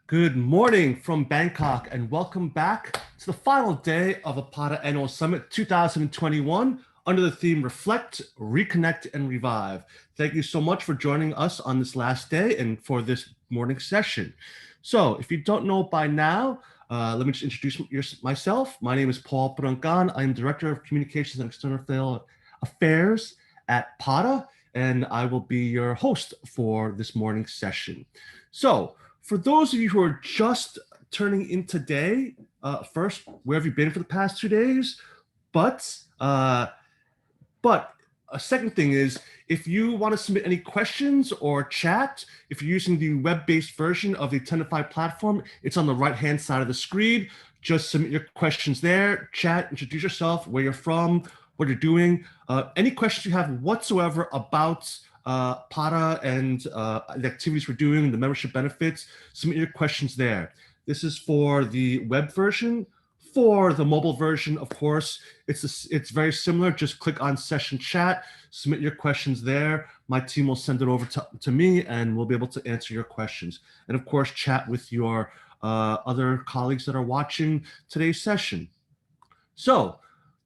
Good morning from Bangkok and welcome back to the final day of the PATA Annual Summit 2021 under the theme Reflect, Reconnect, and Revive. Thank you so much for joining us on this last day and for this morning session. So if you don't know by now, let me just introduce myself. My name is Paul Prankan. I am Director of Communications and External Affairs at PATA, and I will be your host for this morning's session. So for those of you who are just turning in today, first, where have you been for the past 2 days? But a second thing is, if you want to submit any questions or chat, if you're using the web-based version of the Attendify platform, it's on the right-hand side of the screen. Just submit your questions there, chat, introduce yourself, where you're from, what you're doing. Any questions you have whatsoever about PATA and the activities we're doing, the membership benefits, submit your questions there. This is for the web version. For the mobile version, of course, it's very similar. Just click on session chat, submit your questions there. My team will send it over to me and we'll be able to answer your questions. And of course, chat with your other colleagues that are watching today's session. So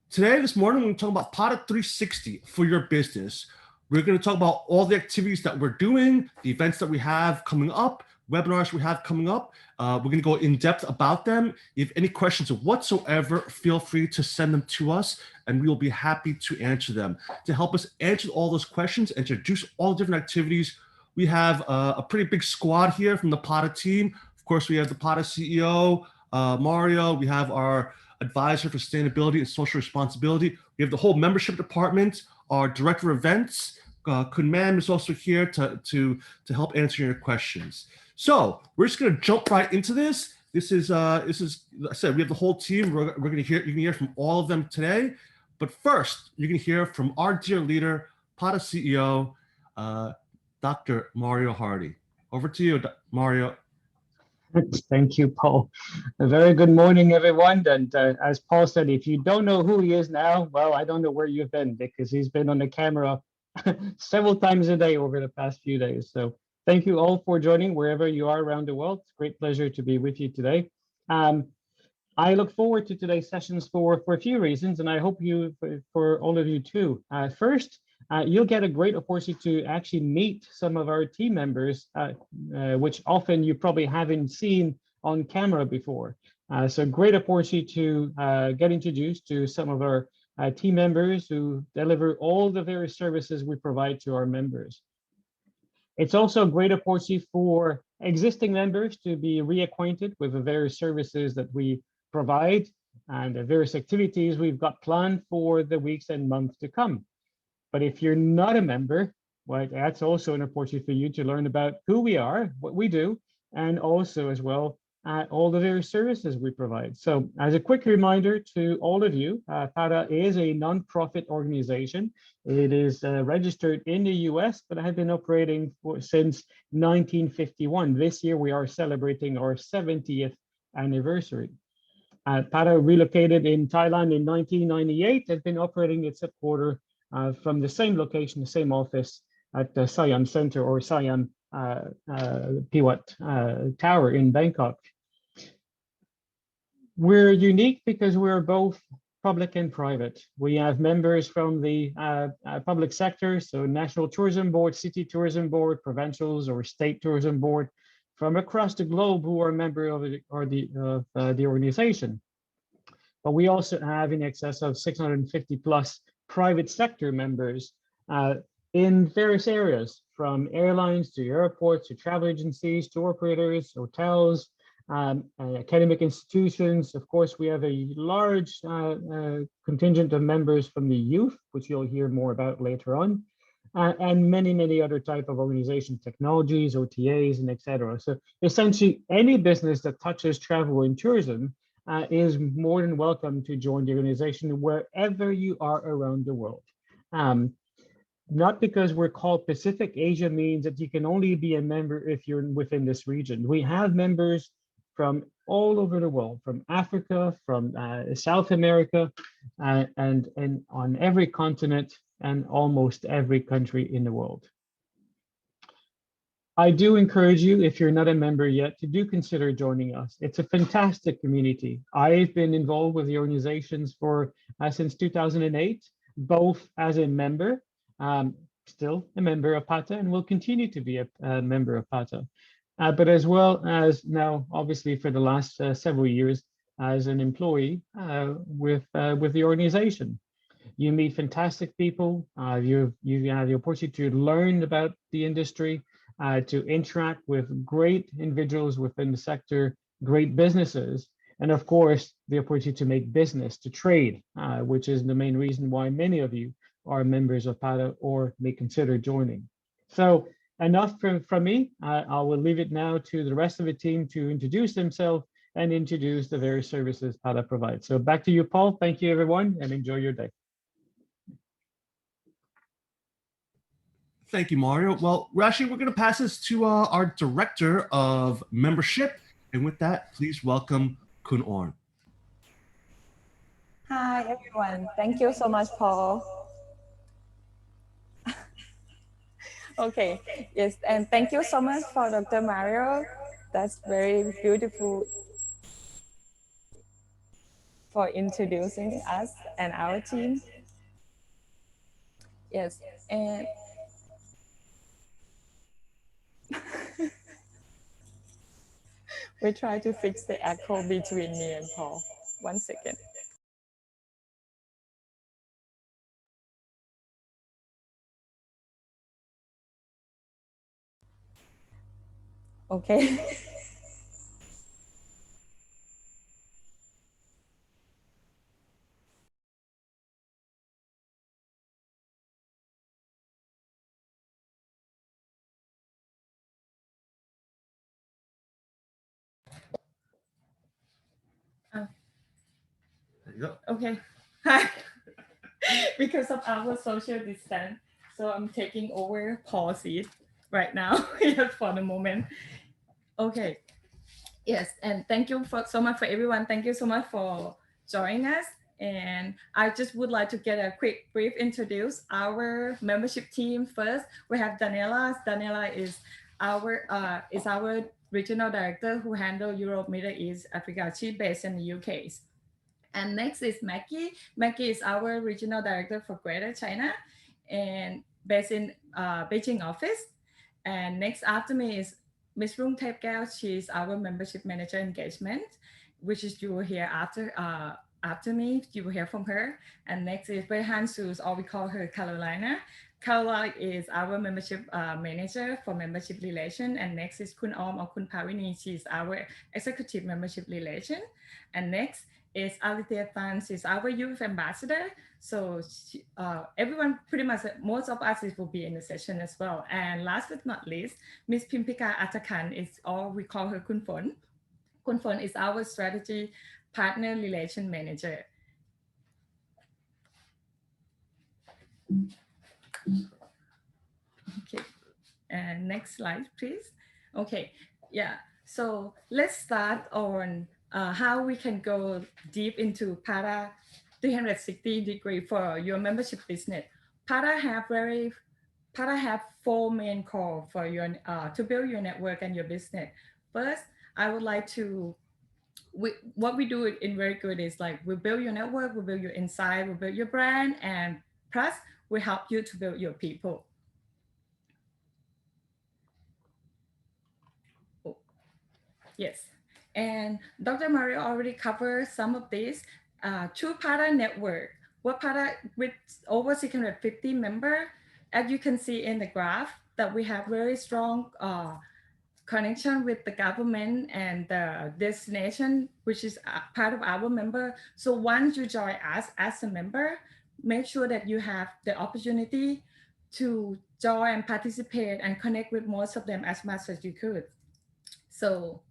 this morning, we're going to talk about PATA 360 for your business. We're going to talk about all the activities that we're doing, the events that we have coming up, webinars we have coming up. We're going to go in depth about them. If you have any questions whatsoever, feel free to send them to us and we will be happy to answer them. To help us answer all those questions, introduce all different activities, we have a pretty big squad here from the PATA team. Of course, we have the PATA CEO, Mario. We have our advisor for sustainability and social responsibility. We have the whole membership department. Our director of events, Kun Man, is also here to help answer your questions. So we're just going to jump right into this. This is, like I said, we have the whole team. We're going to hear, you can hear from all of them today. But first, you can hear from our dear leader, PATA CEO, Dr. Mario Hardy. Over to you, Mario. Thank you, Paul. A very good morning, everyone. And as Paul said, if you don't know who he is now, well, I don't know where you've been because he's been on the camera several times a day over the past few days. So thank you all for joining wherever you are around the world. It's a great pleasure to be with you today. I look forward to today's sessions for a few reasons, and I hope for all of you too. First, you'll get a great opportunity to actually meet some of our team members, which often you probably haven't seen on camera before. So great opportunity to get introduced to some of our team members who deliver all the various services we provide to our members. It's also a great opportunity for existing members to be reacquainted with the various services that we provide and the various activities we've got planned for the weeks and months to come. But if you're not a member, well, that's also an opportunity for you to learn about who we are, what we do, and also as well, all the various services we provide. So as a quick reminder to all of you, PATA is a nonprofit organization. It is registered in the US, but has been operating since 1951. This year, we are celebrating our 70th anniversary. PATA relocated in Thailand in 1998, has been operating its headquarters from the same location, the same office at the Siam Center or Siam Piwat Tower in Bangkok. We're unique because we're both public and private. We have members from the public sector, so National Tourism Board, City Tourism Board, Provincials or State Tourism Board, from across the globe who are a member of the organization. But we also have in excess of 650 plus private sector members in various areas, from airlines to airports to travel agencies, tour operators, hotels, academic institutions. Of course, we have a large contingent of members from the youth, which you'll hear more about later on, and many other type of organizations, technologies, OTAs, and etc. So essentially, any business that touches travel and tourism is more than welcome to join the organization wherever you are around the world. Not because we're called Pacific Asia means that you can only be a member if you're within this region. We have members from all over the world, from Africa, from South America, and on every continent and almost every country in the world. I do encourage you, if you're not a member yet, to do consider joining us. It's a fantastic community. I've been involved with the organizations for since 2008, both as a member, um, still a member of PATA, and will continue to be a member of PATA, but as well as now, obviously, for the last several years as an employee with the organization. You meet fantastic people. You have the opportunity to learn about the industry, to interact with great individuals within the sector, great businesses, and of course, the opportunity to make business, to trade, which is the main reason why many of you are members of PATA or may consider joining. So enough from me. I will leave it now to the rest of the team to introduce themselves and introduce the various services PATA provides. So back to you, Paul. Thank you, everyone, and enjoy your day. Thank you, Mario. Well, Rashi, we're going to pass this to our director of membership. And with that, please welcome Kun Orn. Hi, everyone. Thank you so much, Paul. Okay, yes, and thank you so much for Dr. Mario. That's very beautiful for introducing us and our team. Yes, and we try to fix the echo between me and Paul. 1 second. Okay. There you go. Okay. Hi. Because of our social distance, so I'm taking over Paul's seat right now for the moment. Okay. Yes, and thank you so much for everyone. Thank you so much for joining us. And I just would like to get a quick brief introduce our membership team first. We have Daniela. Daniela is our regional director who handle Europe, Middle East, Africa. She's based in the UK. And next is Maggie. Maggie is our regional director for Greater China and based in Beijing office. And next after me is Miss Rung Tape Gal. She's our membership manager engagement, which is you will hear after me. You will hear from her. And next is Behan Sus, or we call her Carolina. Caroline is our membership manager for membership relation. And next is Kun Om or Kun Pawini. She's our executive membership relation. And next is Alithea Fan. She's our youth ambassador. So everyone, pretty much most of us will be in the session as well. And last but not least, Miss Pimpika Atakan is, or we call her Kun Fon. Kun Fon is our strategy partner relation manager. Okay, and next slide, please. Okay, yeah. So let's start on how we can go deep into PATA 360-degree for your membership business. PATA have four main core for your to build your network and your business. First, I would like to what we do in very good is like we build your network, we build your insight, we build your brand, and plus we help you to build your people. Oh, yes, and Dr. Mario already covered some of these. True PATA network, what PATA with over 650 members, as you can see in the graph, that we have very strong connection with the government and the destination, which is part of our member. So once you join us as a member, make sure that you have the opportunity to join and participate and connect with most of them as much as you could. So,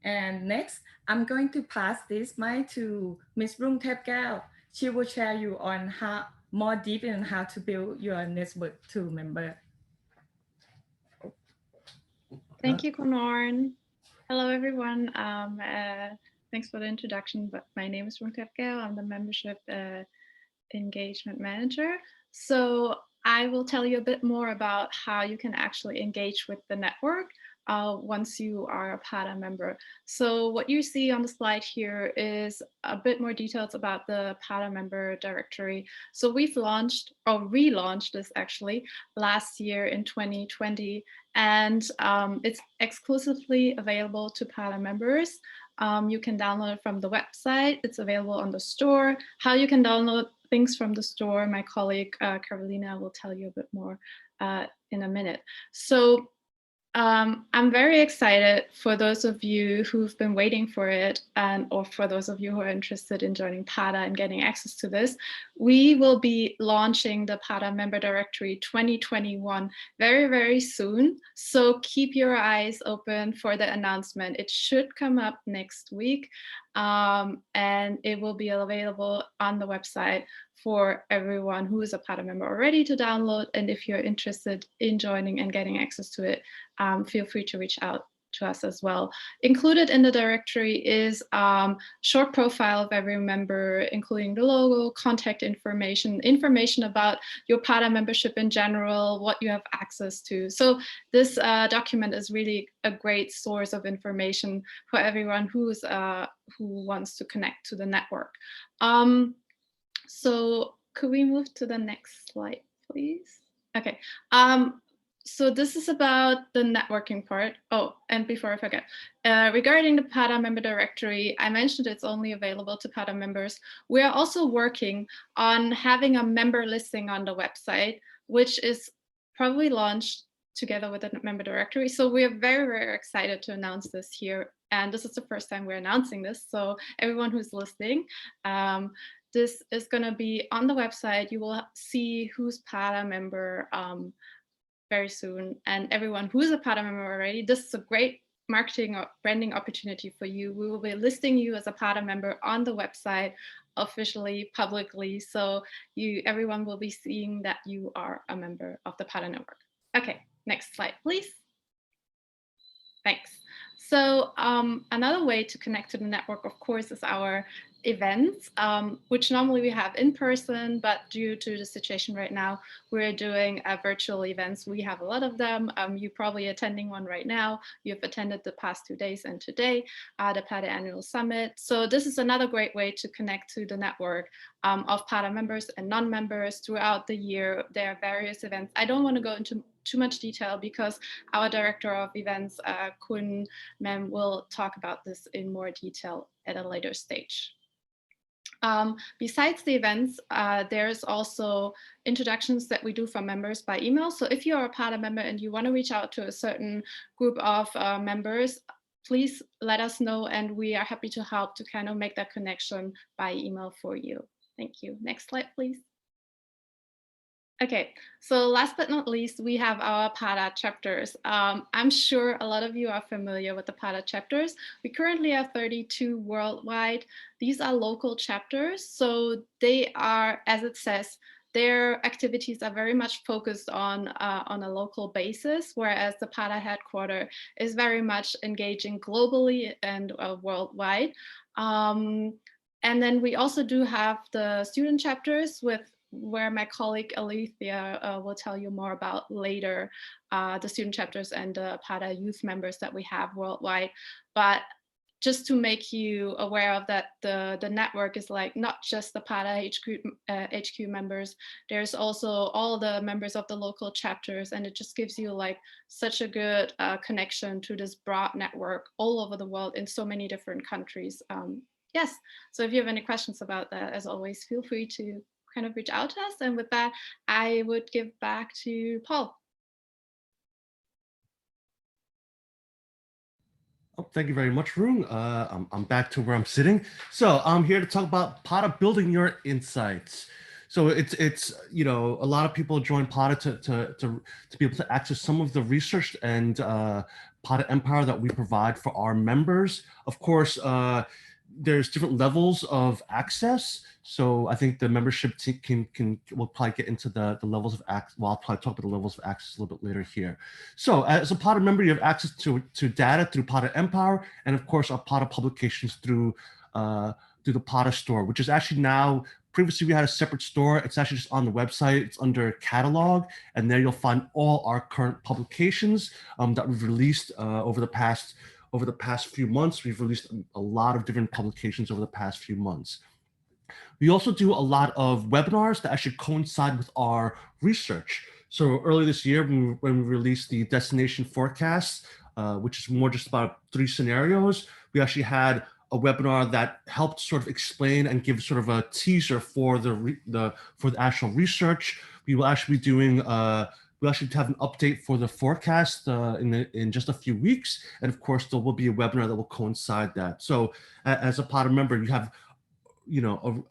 and next, I'm going to pass this mic to Ms. Rung Thep Gal. She will share you on how more deep in how to build your network to member. Thank you, Konorn. Hello, everyone. Thanks for the introduction. But my name is Rung Thep Gal. I'm the membership engagement manager. So I will tell you a bit more about how you can actually engage with the network once you are a PADA member. So what you see on the slide here is a bit more details about the PADA member directory. So we've launched or relaunched this actually last year in 2020, and it's exclusively available to PADA members. You can download it from the website. It's available on the store. How you can download things from the store, my colleague Carolina will tell you a bit more in a minute. So I'm very excited for those of you who've been waiting for it, and or for those of you who are interested in joining PADA and getting access to this. We will be launching the PADA member directory 2021 very, very soon. So keep your eyes open for the announcement. It should come up next week, and it will be available on the website for everyone who is a PADA member already to download. And if you're interested in joining and getting access to it, feel free to reach out to us as well. Included in the directory is short profile of every member, including the logo, contact information, information about your PADA membership in general, what you have access to. So this document is really a great source of information for everyone who wants to connect to the network. So could we move to the next slide, please? Okay. So this is about the networking part. Oh, and before I forget, regarding the PADA member directory, I mentioned it's only available to PADA members. We are also working on having a member listing on the website, which is probably launched together with the member directory. So we are very, very excited to announce this here. And this is the first time we're announcing this. So everyone who's listening, this is going to be on the website. You will see who's PADA member very soon, and everyone who's a PADA member already. This is a great marketing or branding opportunity for you. We will be listing you as a PADA member on the website officially, publicly, so everyone will be seeing that you are a member of the PADA network. Okay, next slide, please. Thanks. So another way to connect to the network, of course, is our events, which normally we have in person, but due to the situation right now, we're doing virtual events. We have a lot of them. You're probably attending one right now. You've attended the past 2 days and today, the PADA Annual Summit. So this is another great way to connect to the network of PADA members and non-members throughout the year. There are various events. I don't want to go into too much detail because our director of events, Kun Mem, will talk about this in more detail at a later stage. Besides the events, there's also introductions that we do for members by email. So if you're a PADA member and you want to reach out to a certain group of members, please let us know, and we are happy to help to kind of make that connection by email for you. Thank you. Next slide, please. Okay, so last but not least, we have our PADA chapters. I'm sure a lot of you are familiar with the PADA chapters. We currently have 32 worldwide. These are local chapters, so they are, as it says, their activities are very much focused on a local basis, whereas the PADA headquarters is very much engaging globally and worldwide. And then we also do have the student chapters where my colleague Alethea will tell you more about later, the student chapters and the PADA youth members that we have worldwide. But just to make you aware of that, the network is like not just the PADA HQ members, there's also all the members of the local chapters, and it just gives you like such a good connection to this broad network all over the world in so many different countries. Yes, so if you have any questions about that, as always, feel free to kind of reach out to us. And with that, I would give back to Paul. Oh, thank you very much, Rung. I'm back to where I'm sitting. So I'm here to talk about PADA building your insights. So it's you know, a lot of people join PADA to be able to access some of the research and PADA Empire that we provide for our members. Of course, there's different levels of access. So I think the membership team will probably get into the levels of access. Well, I'll probably talk about the levels of access a little bit later here. So as a PADA member, you have access to data through PADA Empower, and of course our PADA publications through the PADA store, which is actually now previously we had a separate store. It's actually just on the website. It's under catalog, and there you'll find all our current publications that we've released over the past few months. We've released a lot of different publications over the past few months. We also do a lot of webinars that actually coincide with our research. So earlier this year, when we released the destination forecast, which is more just about 3 scenarios, we actually had a webinar that helped sort of explain and give sort of a teaser for the actual research. We will actually be doing we'll actually have an update for the forecast in just a few weeks, and of course there will be a webinar that will coincide that. So as a PATA member, you have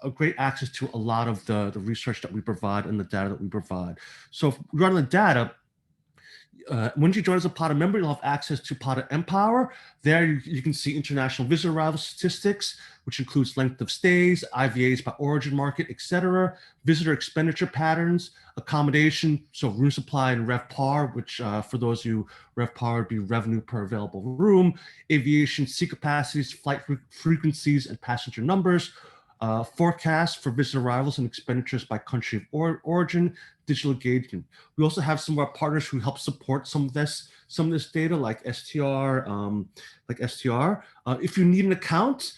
a great access to a lot of the research that we provide and the data that we provide. So regarding the data, once you join as a PATA member, you'll have access to PATA Empower. There you can see international visitor arrival statistics, which includes length of stays, IVAs by origin market, etc., visitor expenditure patterns, accommodation, so room supply and RevPAR, which for those of you, RevPAR would be revenue per available room, aviation seat capacities, flight frequencies, and passenger numbers, forecasts for visitor arrivals and expenditures by country of origin, digital engagement. We also have some of our partners who help support some of this data, like STR. If you need an account,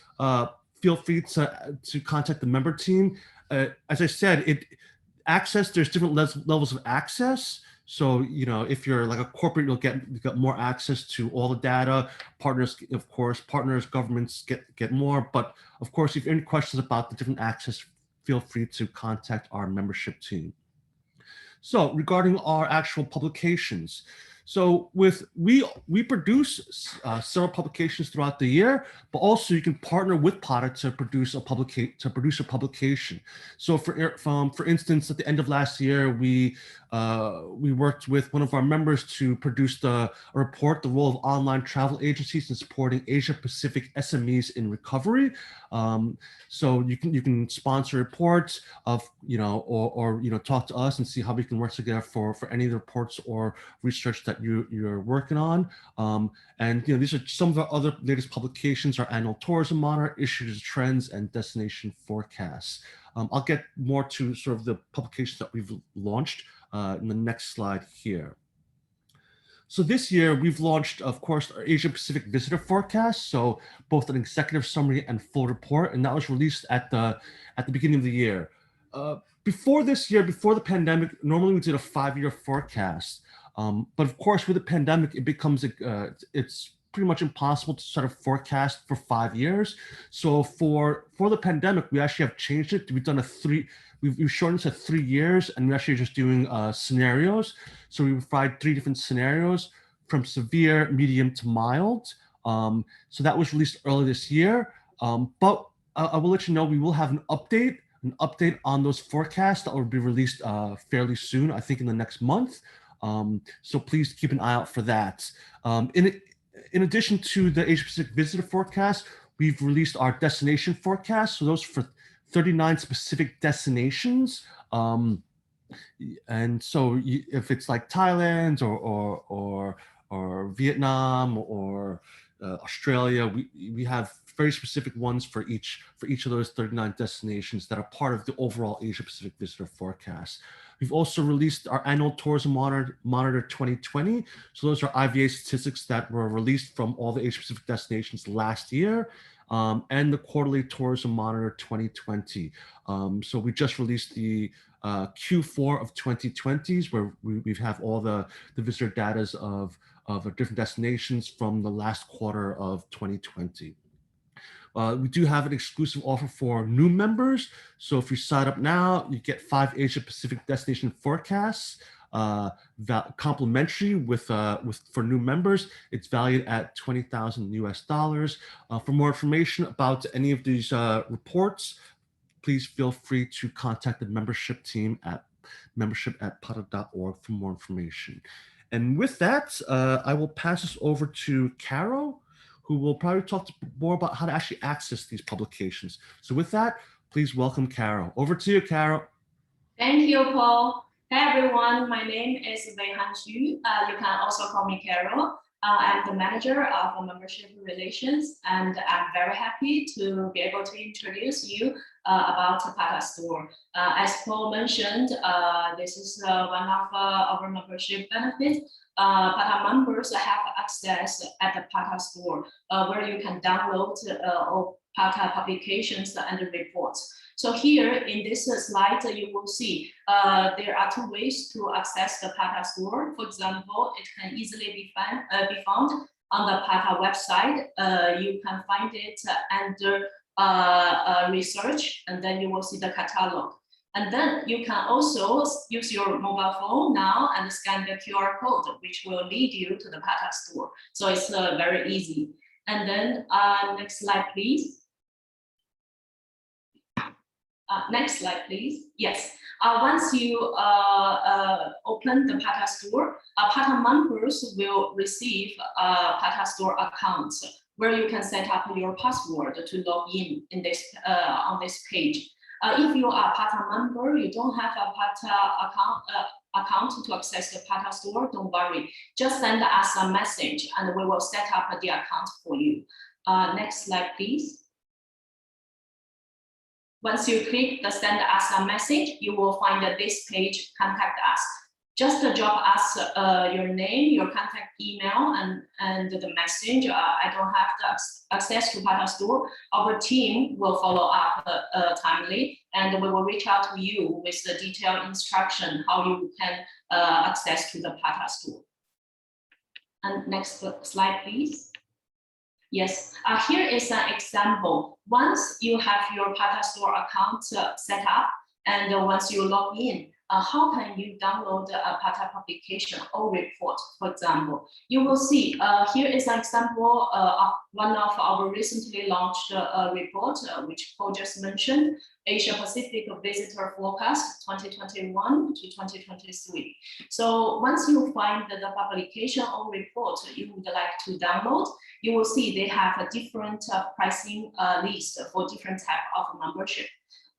feel free to contact the member team. As I said, there's different levels of access. So, if you're like a corporate, you'll get more access to all the data. Partners, of course, governments get more. But of course, if you have any questions about the different access, feel free to contact our membership team. So regarding our actual publications, so we produce several publications throughout the year, but also you can partner with PATA to produce a publication. So for instance, at the end of last year, we worked with one of our members to produce a report, the role of online travel agencies in supporting Asia Pacific SMEs in recovery. So you can sponsor reports of, or talk to us and see how we can work together for any of the reports or research that you're working on. And these are some of our other latest publications: our annual tourism monitor, issues, trends, and destination forecasts. I'll get more to sort of the publications that we've launched in the next slide here. So this year we've launched, of course, our Asia Pacific visitor forecast. So both an executive summary and full report, and that was released at the beginning of the year. Before this year, before the pandemic, normally we did a 5-year forecast. But of course, with the pandemic, it becomes it's pretty much impossible to sort of forecast for 5 years. So for the pandemic, we actually have changed it. We've shortened it to 3 years, and we're actually just doing scenarios. So we provide 3 different scenarios, from severe, medium to mild. So that was released earlier this year. But I will let you know, we will have an update on those forecasts that will be released fairly soon, I think in the next month. So please keep an eye out for that. In addition to the Asia Pacific visitor forecast, we've released our destination forecast. So those for 39 specific destinations. And so if it's like Thailand or Vietnam or Australia, we have very specific ones for each of those 39 destinations that are part of the overall Asia Pacific visitor forecast. We've also released our annual tourism monitor 2020. So those are IVA statistics that were released from all the Asia Pacific destinations last year, and the quarterly tourism monitor 2020. So we just released the Q4 of 2020s, where we have all the visitor data of different destinations from the last quarter of 2020. We do have an exclusive offer for new members. So if you sign up now, you get 5 Asia Pacific destination forecasts, complimentary for new members. It's valued at $20,000 US. For more information about any of these reports, please feel free to contact the membership team at membership@pata.org for more information. And with that, I will pass this over to Caro, who will probably talk more about how to actually access these publications. So with that, please welcome Caro. Over to you, Caro. Thank you, Paul. Hey everyone, my name is Wei Han Xu. You can also call me Caro. I'm the manager of membership relations, and I'm very happy to be able to introduce you about PATA Store. As Paul mentioned, this is one of our membership benefits. PATA members have access at the PATA Store, where you can download all PATA publications and reports. So here in this slide, you will see there are two ways to access the PATA Store. For example, it can easily be found on the PATA website. You can find it under research, and then you will see the catalog. And then you can also use your mobile phone now and scan the QR code, which will lead you to the PATA Store. So it's very easy. And then next slide, please. Next slide, please. Yes. Once you open the PATA Store, PATA members will receive a PATA Store account where you can set up your password to log in this on this page. If you are a PATA member, you don't have a PATA account to access the PATA Store, don't worry. Just send us a message and we will set up the account for you. Next slide, please. Once you click the send us a message, you will find this page, contact us. Just drop us your name, your contact email, and the message. I don't have the access to PATA Store. Our team will follow up timely, and we will reach out to you with the detailed instruction how you can access to the PATA Store. And next slide, please. Yes, here is an example. Once you have your PATA Store account set up, and once you log in, how can you download a PATA publication or report, for example? You will see here is an example of one of our recently launched report, which Paul just mentioned, Asia Pacific Visitor Forecast 2021 to 2023. So once you find the publication or report you would like to download, you will see they have a different pricing list for different type of membership.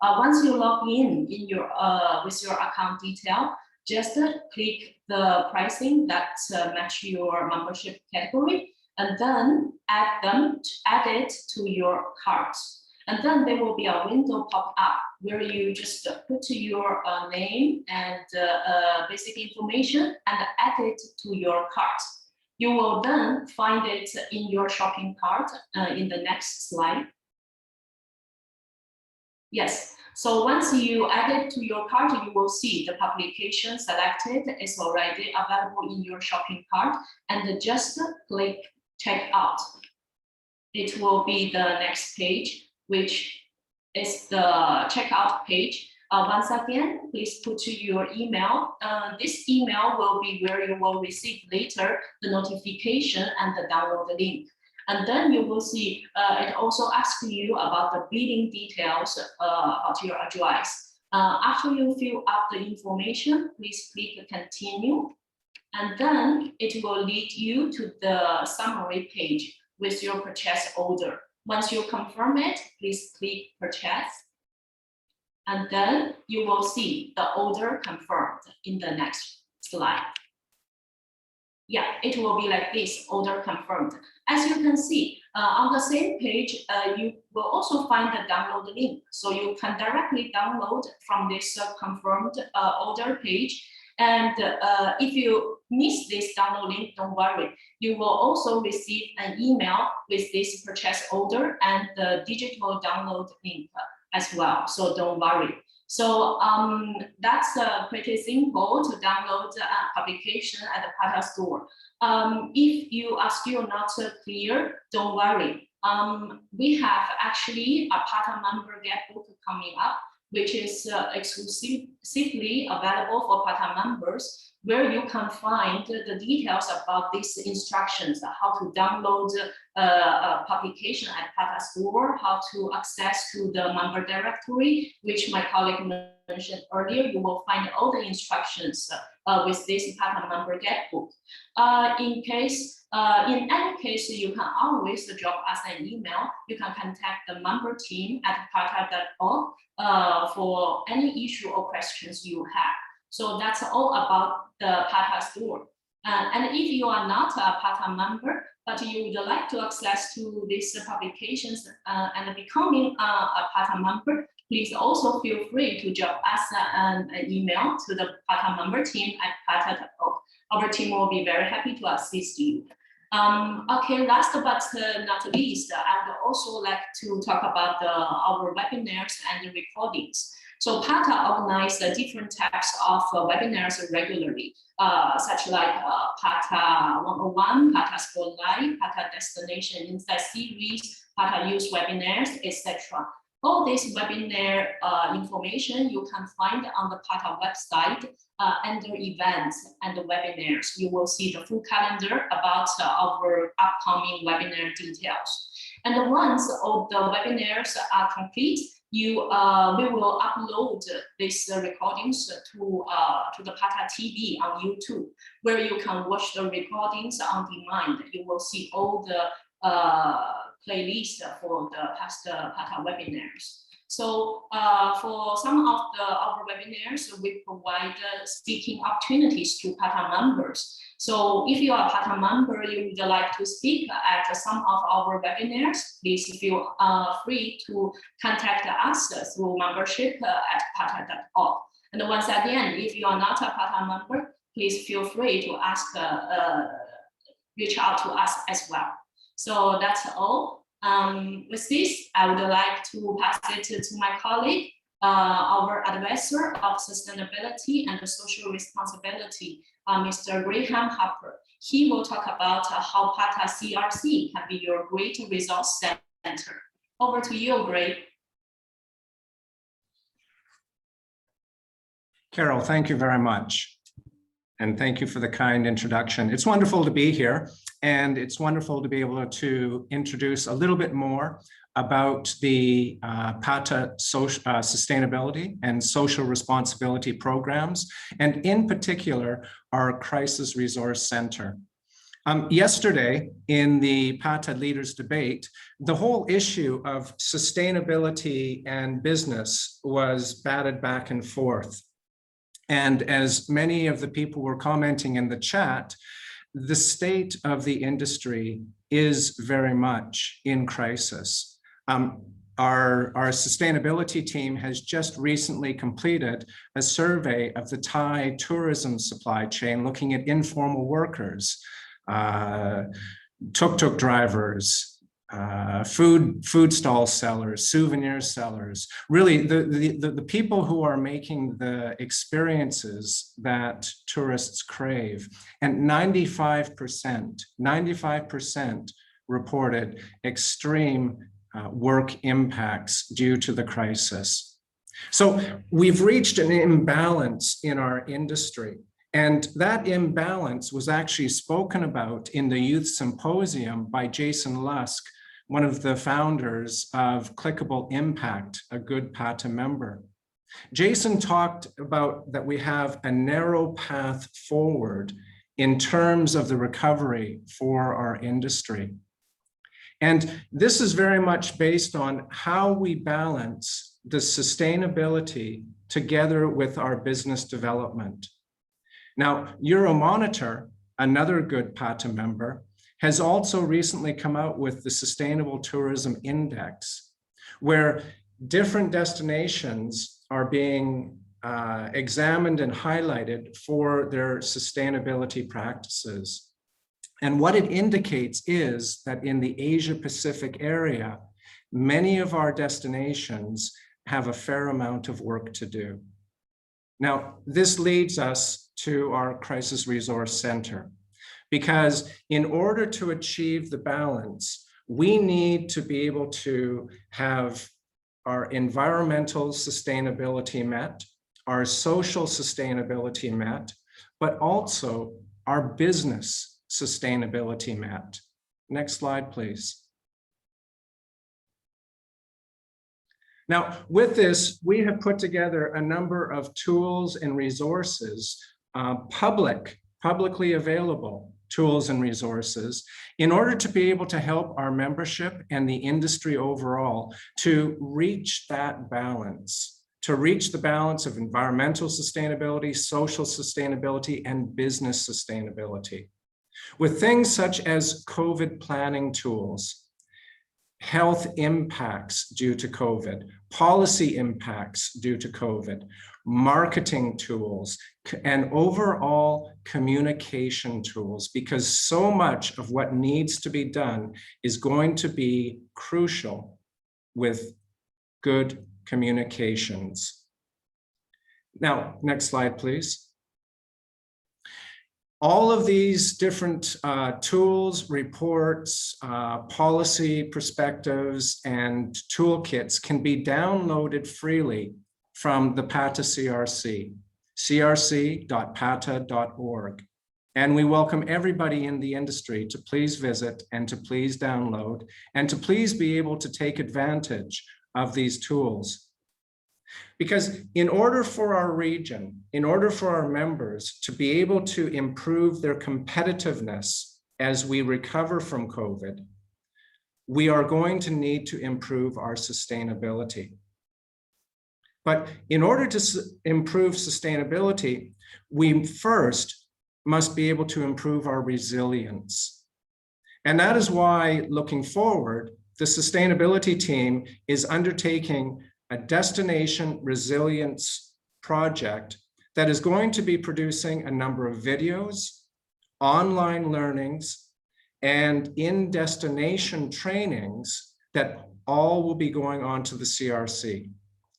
Once you log in your with your account detail, just click the pricing that match your membership category, and then add it to your cart. And then there will be a window pop up where you just put your name and basic information and add it to your cart. You will then find it in your shopping cart in the next slide. Yes, so once you add it to your cart, you will see the publication selected is already available in your shopping cart, and just click checkout. It will be the next page, which is the checkout page. Once again, please put your email. This email will be where you will receive later the notification and the download link. And then you will see it also asks you about the billing details about your address. After you fill up the information, please click continue. And then it will lead you to the summary page with your purchase order. Once you confirm it, please click purchase. And then you will see the order confirmed in the next slide. Yeah, it will be like this, order confirmed. As you can see, on the same page, you will also find the download link. So you can directly download from this confirmed order page. And if you miss this download link, don't worry. You will also receive an email with this purchase order and the digital download link as well. So don't worry. So that's pretty simple to download the publication at the PATA Store. If you are still not clear, don't worry. We have actually a PATA member guidebook coming up, which is exclusively available for PATA members, where you can find the details about these instructions, how to download a publication at PATA Store, how to access to the member directory, which my colleague mentioned earlier. You will find all the instructions with this PATA member guidebook. In any case, you can always drop us an email. You can contact the member team at pata.org for any issue or questions you have. So that's all about the PATA Store. And if you are not a PATA member, but you would like to access to these publications and becoming a PATA member, please also feel free to drop us an email to the PATA member team at pata.org. Our team will be very happy to assist you. Okay, last but not least, I would also like to talk about our webinars and recordings. So PATA organizes different types of webinars regularly, such like PATA 101, PATA Spotlight, PATA Destination Insight Series, PATA Youth Webinars, etc. All this webinar information you can find on the PATA website under events and webinars. You will see the full calendar about our upcoming webinar details. And once all the webinars are complete, we will upload these recordings to the PATA TV on YouTube, where you can watch the recordings on demand. You will see all the playlist for the past PATA webinars. So for some of our webinars, we provide speaking opportunities to PATA members. So if you are a PATA member, you would like to speak at some of our webinars, please feel free to contact us through membership at pata.org. And once again, if you are not a PATA member, please feel free to reach out to us as well. So that's all. With this, I would like to pass it to my colleague, our advisor of sustainability and social responsibility, Mr. Graham Harper. He will talk about how PATA CRC can be your great resource center. Over to you, Gray. Carol, thank you very much. And thank you for the kind introduction. It's wonderful to be here, and it's wonderful to be able to introduce a little bit more about the PATA sustainability and social responsibility programs, and in particular, our Crisis Resource Center. Yesterday, in the PATA Leaders Debate, the whole issue of sustainability and business was batted back and forth. And as many of the people were commenting in the chat, the state of the industry is very much in crisis. Our sustainability team has just recently completed a survey of the Thai tourism supply chain, looking at informal workers, tuk-tuk drivers, food stall sellers, souvenir sellers, really the people who are making the experiences that tourists crave. And 95% reported extreme work impacts due to the crisis. So we've reached an imbalance in our industry. And that imbalance was actually spoken about in the Youth Symposium by Jason Lusk, one of the founders of Clickable Impact, a good PATA member. Jason talked about that we have a narrow path forward in terms of the recovery for our industry. And this is very much based on how we balance the sustainability together with our business development. Now, Euromonitor, another good PATA member, has also recently come out with the Sustainable Tourism Index, where different destinations are being examined and highlighted for their sustainability practices. And what it indicates is that in the Asia-Pacific area, many of our destinations have a fair amount of work to do. Now, this leads us to our Crisis Resource Center, because in order to achieve the balance, we need to be able to have our environmental sustainability met, our social sustainability met, but also our business sustainability met. Next slide, please. Now, with this, we have put together a number of tools and resources, publicly available tools and resources, in order to be able to help our membership and the industry overall to reach that balance, to reach the balance of environmental sustainability, social sustainability, and business sustainability. With things such as COVID planning tools, health impacts due to COVID, policy impacts due to COVID, marketing tools, and overall communication tools, because so much of what needs to be done is going to be crucial with good communications. Now, next slide, please. All of these different tools, reports, policy perspectives, and toolkits can be downloaded freely from the PATA CRC, crc.pata.org. And we welcome everybody in the industry to please visit and to please download and to please be able to take advantage of these tools. Because in order for our region, in order for our members to be able to improve their competitiveness as we recover from COVID, we are going to need to improve our sustainability. But in order to improve sustainability, we first must be able to improve our resilience. And that is why, looking forward, the sustainability team is undertaking a destination resilience project that is going to be producing a number of videos, online learnings, and in-destination trainings that all will be going on to the CRC.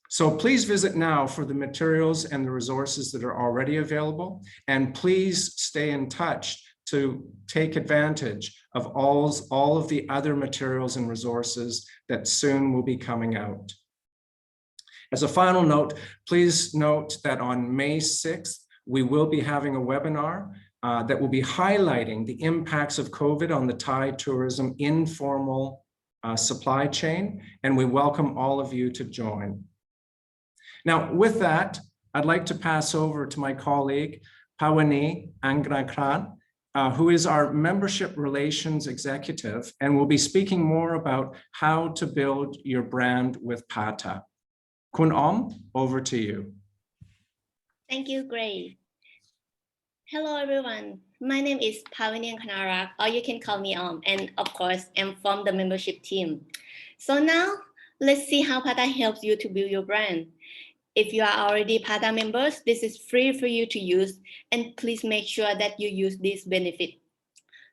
So please visit now for the materials and the resources that are already available, and please stay in touch to take advantage of all of the other materials and resources that soon will be coming out. As a final note, please note that on May 6th, we will be having a webinar that will be highlighting the impacts of COVID on the Thai tourism informal supply chain, and we welcome all of you to join. Now, with that, I'd like to pass over to my colleague, Pawani Angrakran, who is our membership relations executive, and will be speaking more about how to build your brand with PATA. Kun Om, over to you. Thank you, Gray. Hello, everyone. My name is Pawani Angrakran, or you can call me Om, and of course, I'm from the membership team. So now, let's see how PATA helps you to build your brand. If you are already PATA members, this is free for you to use, and please make sure that you use this benefit.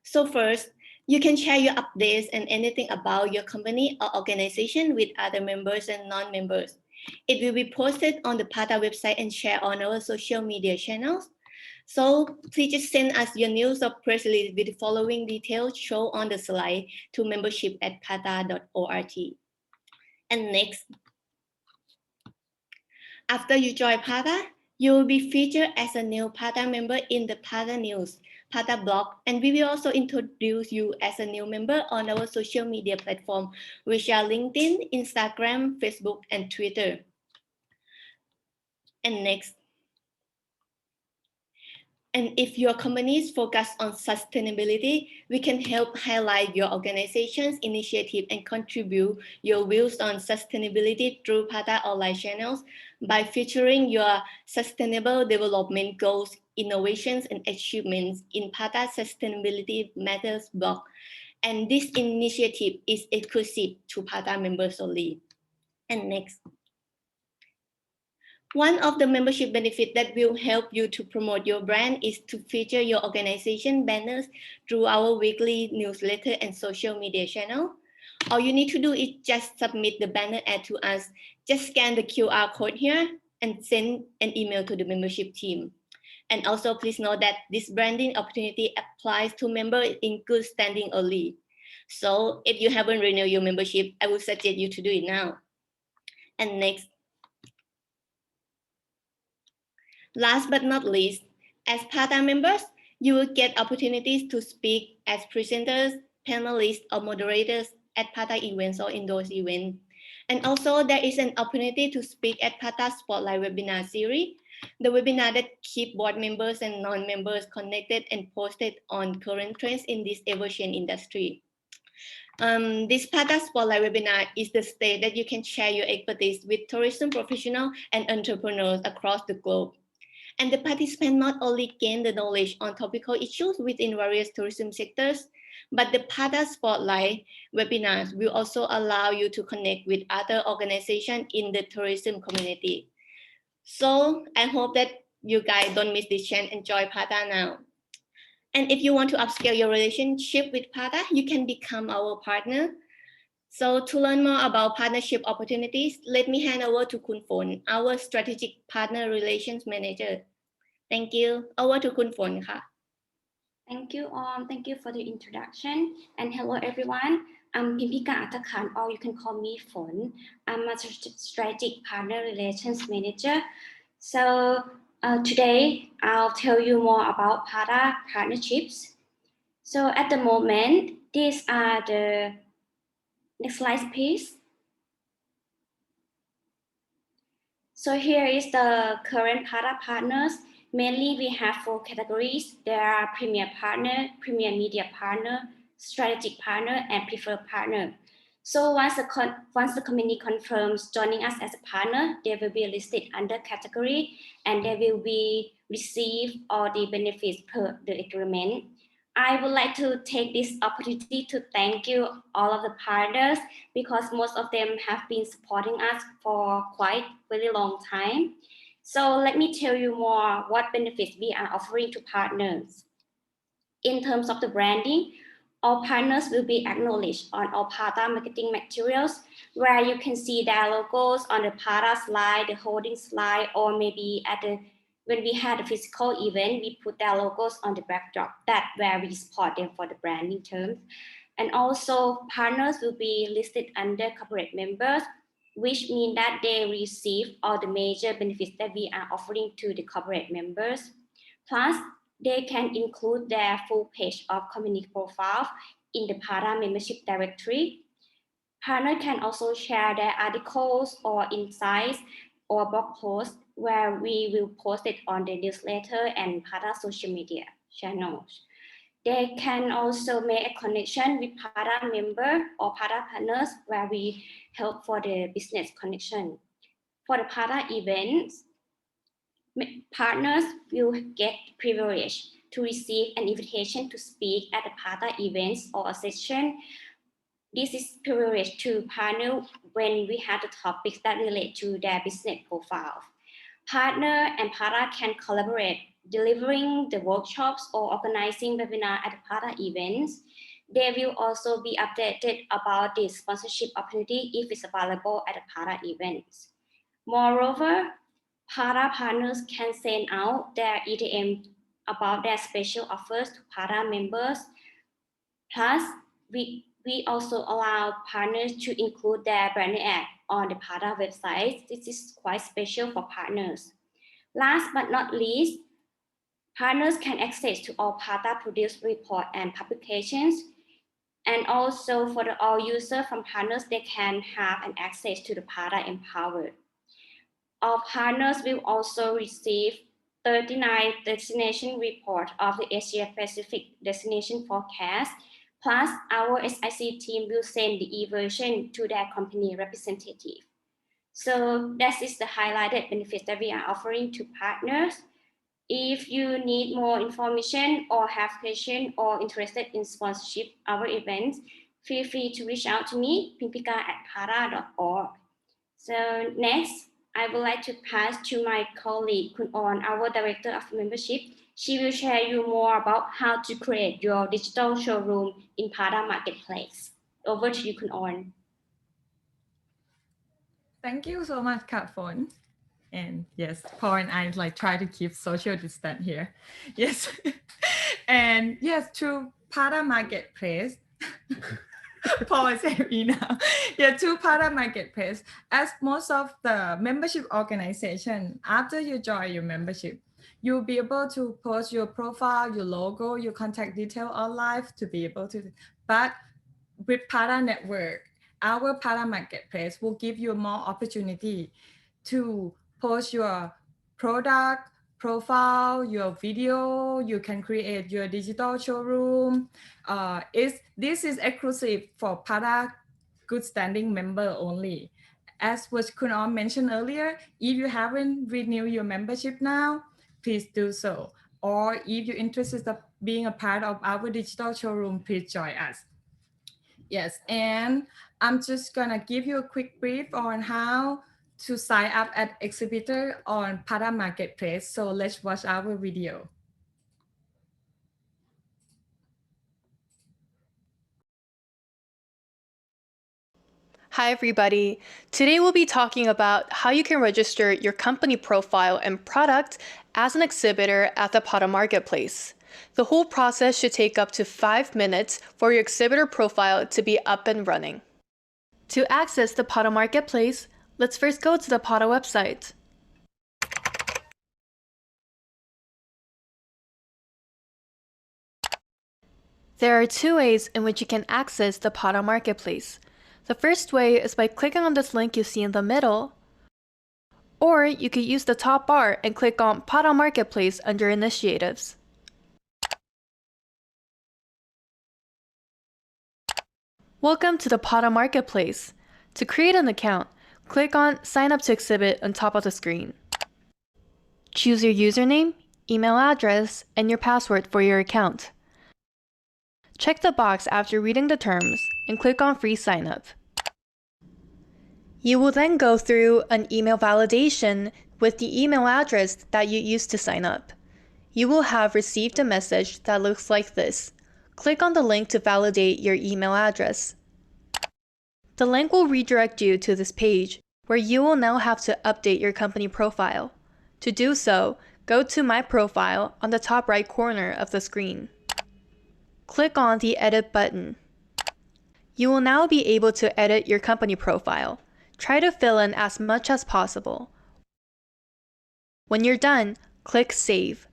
So first, you can share your updates and anything about your company or organization with other members and non-members. It will be posted on the PATA website and shared on our social media channels. So please just send us your news or press release with the following details shown on the slide to membership@pata.org. And next, after you join PATA, you will be featured as a new PATA member in the PATA News, PATA blog, and we will also introduce you as a new member on our social media platform, which are LinkedIn, Instagram, Facebook, and Twitter. And next, and if your company is focused on sustainability, we can help highlight your organization's initiative and contribute your views on sustainability through PATA online channels by featuring your sustainable development goals, innovations, and achievements in PATA Sustainability Matters blog. And this initiative is exclusive to PATA members only. And next. One of the membership benefits that will help you to promote your brand is to feature your organization banners through our weekly newsletter and social media channel. All you need to do is just submit the banner ad to us. Just scan the QR code here and send an email to the membership team. And also please note that this branding opportunity applies to members in good standing only. So if you haven't renewed your membership, I would suggest you to do it now. And next. Last but not least, as PATA members, you will get opportunities to speak as presenters, panelists, or moderators at PATA events or indoors events. And also there is an opportunity to speak at PATA Spotlight webinar series, the webinar that keep board members and non-members connected and posted on current trends in this ever-changing industry. This PATA Spotlight webinar is the stage that you can share your expertise with tourism professionals and entrepreneurs across the globe. And the participants not only gain the knowledge on topical issues within various tourism sectors, but the PATA Spotlight webinars will also allow you to connect with other organizations in the tourism community. So I hope that you guys don't miss this chance and join PATA now. And if you want to upscale your relationship with PATA, you can become our partner. So to learn more about partnership opportunities, let me hand over to Kun Phon, our Strategic Partner Relations Manager. Thank you. Over to Kun Phonค่ะ. Thank you, thank you for the introduction. And hello, everyone. I'm Pimpika Atakan, or you can call me Phon. I'm a Strategic Partner Relations Manager. So today, I'll tell you more about PATA partnerships. So at the moment, these are the next slide, please. So here is the current PATA partners. Mainly, we have 4 categories. There are Premier Partner, Premier Media Partner, Strategic Partner, and Preferred Partner. So once the company confirms joining us as a partner, they will be listed under category, and they will be receive all the benefits per the agreement. I would like to take this opportunity to thank you all of the partners, because most of them have been supporting us for quite very long time. So let me tell you more what benefits we are offering to partners. In terms of the branding, all partners will be acknowledged on all PATA marketing materials, where you can see their logos on the PATA slide, the holding slide, or maybe when we had a physical event, we put their logos on the backdrop. That's where we support them for the branding terms. And also partners will be listed under corporate members, which means that they receive all the major benefits that we are offering to the corporate members. Plus, they can include their full page of community profile in the PATA membership directory. Partners can also share their articles or insights or blog posts, where we will post it on the newsletter and PATA social media channels. They can also make a connection with PATA member or PATA partners, where we help for the business connection. For the PATA events, partners will get privilege to receive an invitation to speak at the PATA events or a session. This is privilege to partner when we have the topics that relate to their business profile. Partner and PATA can collaborate, delivering the workshops or organizing webinar at the PATA events. They will also be updated about the sponsorship opportunity if it's available at the PATA events. Moreover, PATA partners can send out their EDM about their special offers to PATA members. Plus, we also allow partners to include their brand ad on the PATA website. This is quite special for partners. Last but not least, partners can access to all PATA produced reports and publications. And also for all users from partners, they can have an access to the PATA Empowered. Our partners will also receive 39 destination reports of the Asia Pacific destination forecast. Plus, our SIC team will send the e-version to their company representative. So that is the highlighted benefits that we are offering to partners. If you need more information or have questions or interested in sponsorship our events, feel free to reach out to me, pimpika@pata.org. So next, I would like to pass to my colleague, Kun On, our Director of Membership. She will share you more about how to create your digital showroom in PATA Marketplace. Over to you, Kun On. Thank you so much, Kat Phon. And yes, Paul and I try to keep social distance here. Yes. And yes, to PATA Marketplace. Paul is happy now. Yeah, to PATA Marketplace. As most of the membership organization, after you join your membership, you'll be able to post your profile, your logo, your contact detail online to be able to, but with PATA Network, our PATA Marketplace will give you more opportunity to post your product, profile, your video, you can create your digital showroom. This is exclusive for PADA good standing member only. As was Kunal mentioned earlier, if you haven't renewed your membership now, please do so. Or if you're interested in being a part of our digital showroom, please join us. Yes, and I'm just gonna give you a quick brief on how to sign up as exhibitor on Pada Marketplace. So let's watch our video. Hi everybody. Today we'll be talking about how you can register your company profile and product as an exhibitor at the Pada Marketplace. The whole process should take up to 5 minutes for your exhibitor profile to be up and running. To access the Pada Marketplace, let's first go to the Pada website. There are two ways in which you can access the Pada Marketplace. The first way is by clicking on this link you see in the middle, or you could use the top bar and click on Pada Marketplace under Initiatives. Welcome to the Pada Marketplace. To create an account, click on Sign up to exhibit on top of the screen. Choose your username, email address, and your password for your account. Check the box after reading the terms and click on Free Sign Up. You will then go through an email validation with the email address that you used to sign up. You will have received a message that looks like this. Click on the link to validate your email address. The link will redirect you to this page where you will now have to update your company profile. To do so, go to My Profile on the top right corner of the screen. Click on the Edit button. You will now be able to edit your company profile. Try to fill in as much as possible. When you're done, click Save.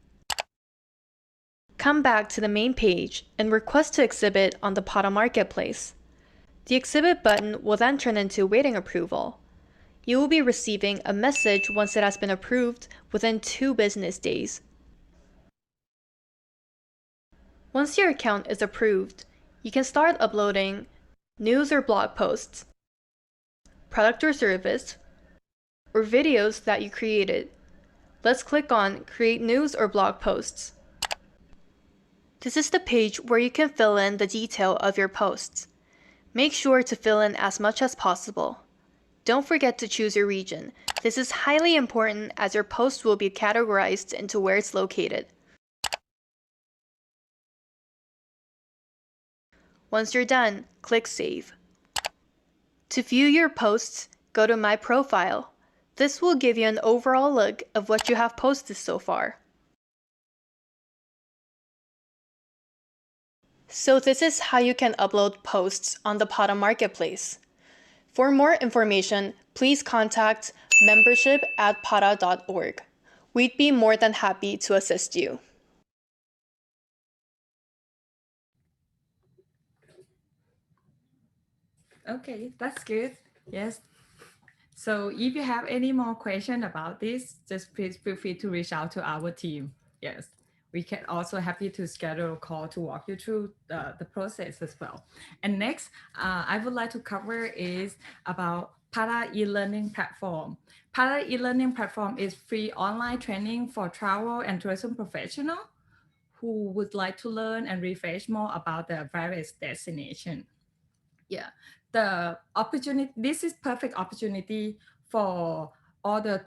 Come back to the main page and request to exhibit on the Pada Marketplace. The Exhibit button will then turn into Waiting Approval. You will be receiving a message once it has been approved within 2 business days. Once your account is approved, you can start uploading news or blog posts, product or service, or videos that you created. Let's click on Create News or Blog Posts. This is the page where you can fill in the detail of your posts. Make sure to fill in as much as possible. Don't forget to choose your region. This is highly important as your post will be categorized into where it's located. Once you're done, click Save. To view your posts, go to My Profile. This will give you an overall look of what you have posted so far. So this is how you can upload posts on the Pada Marketplace. For more information, please contact membership@pada.org. We'd be more than happy to assist you. Okay, that's good. Yes. So if you have any more questions about this, just please feel free to reach out to our team. Yes, we can also happy to schedule a call to walk you through the process as well. And next, I would like to cover is about Pada e-learning platform. Pada e-learning platform is free online training for travel and tourism professional who would like to learn and refresh more about the various destinations. Yeah, the opportunity, this is perfect opportunity for all the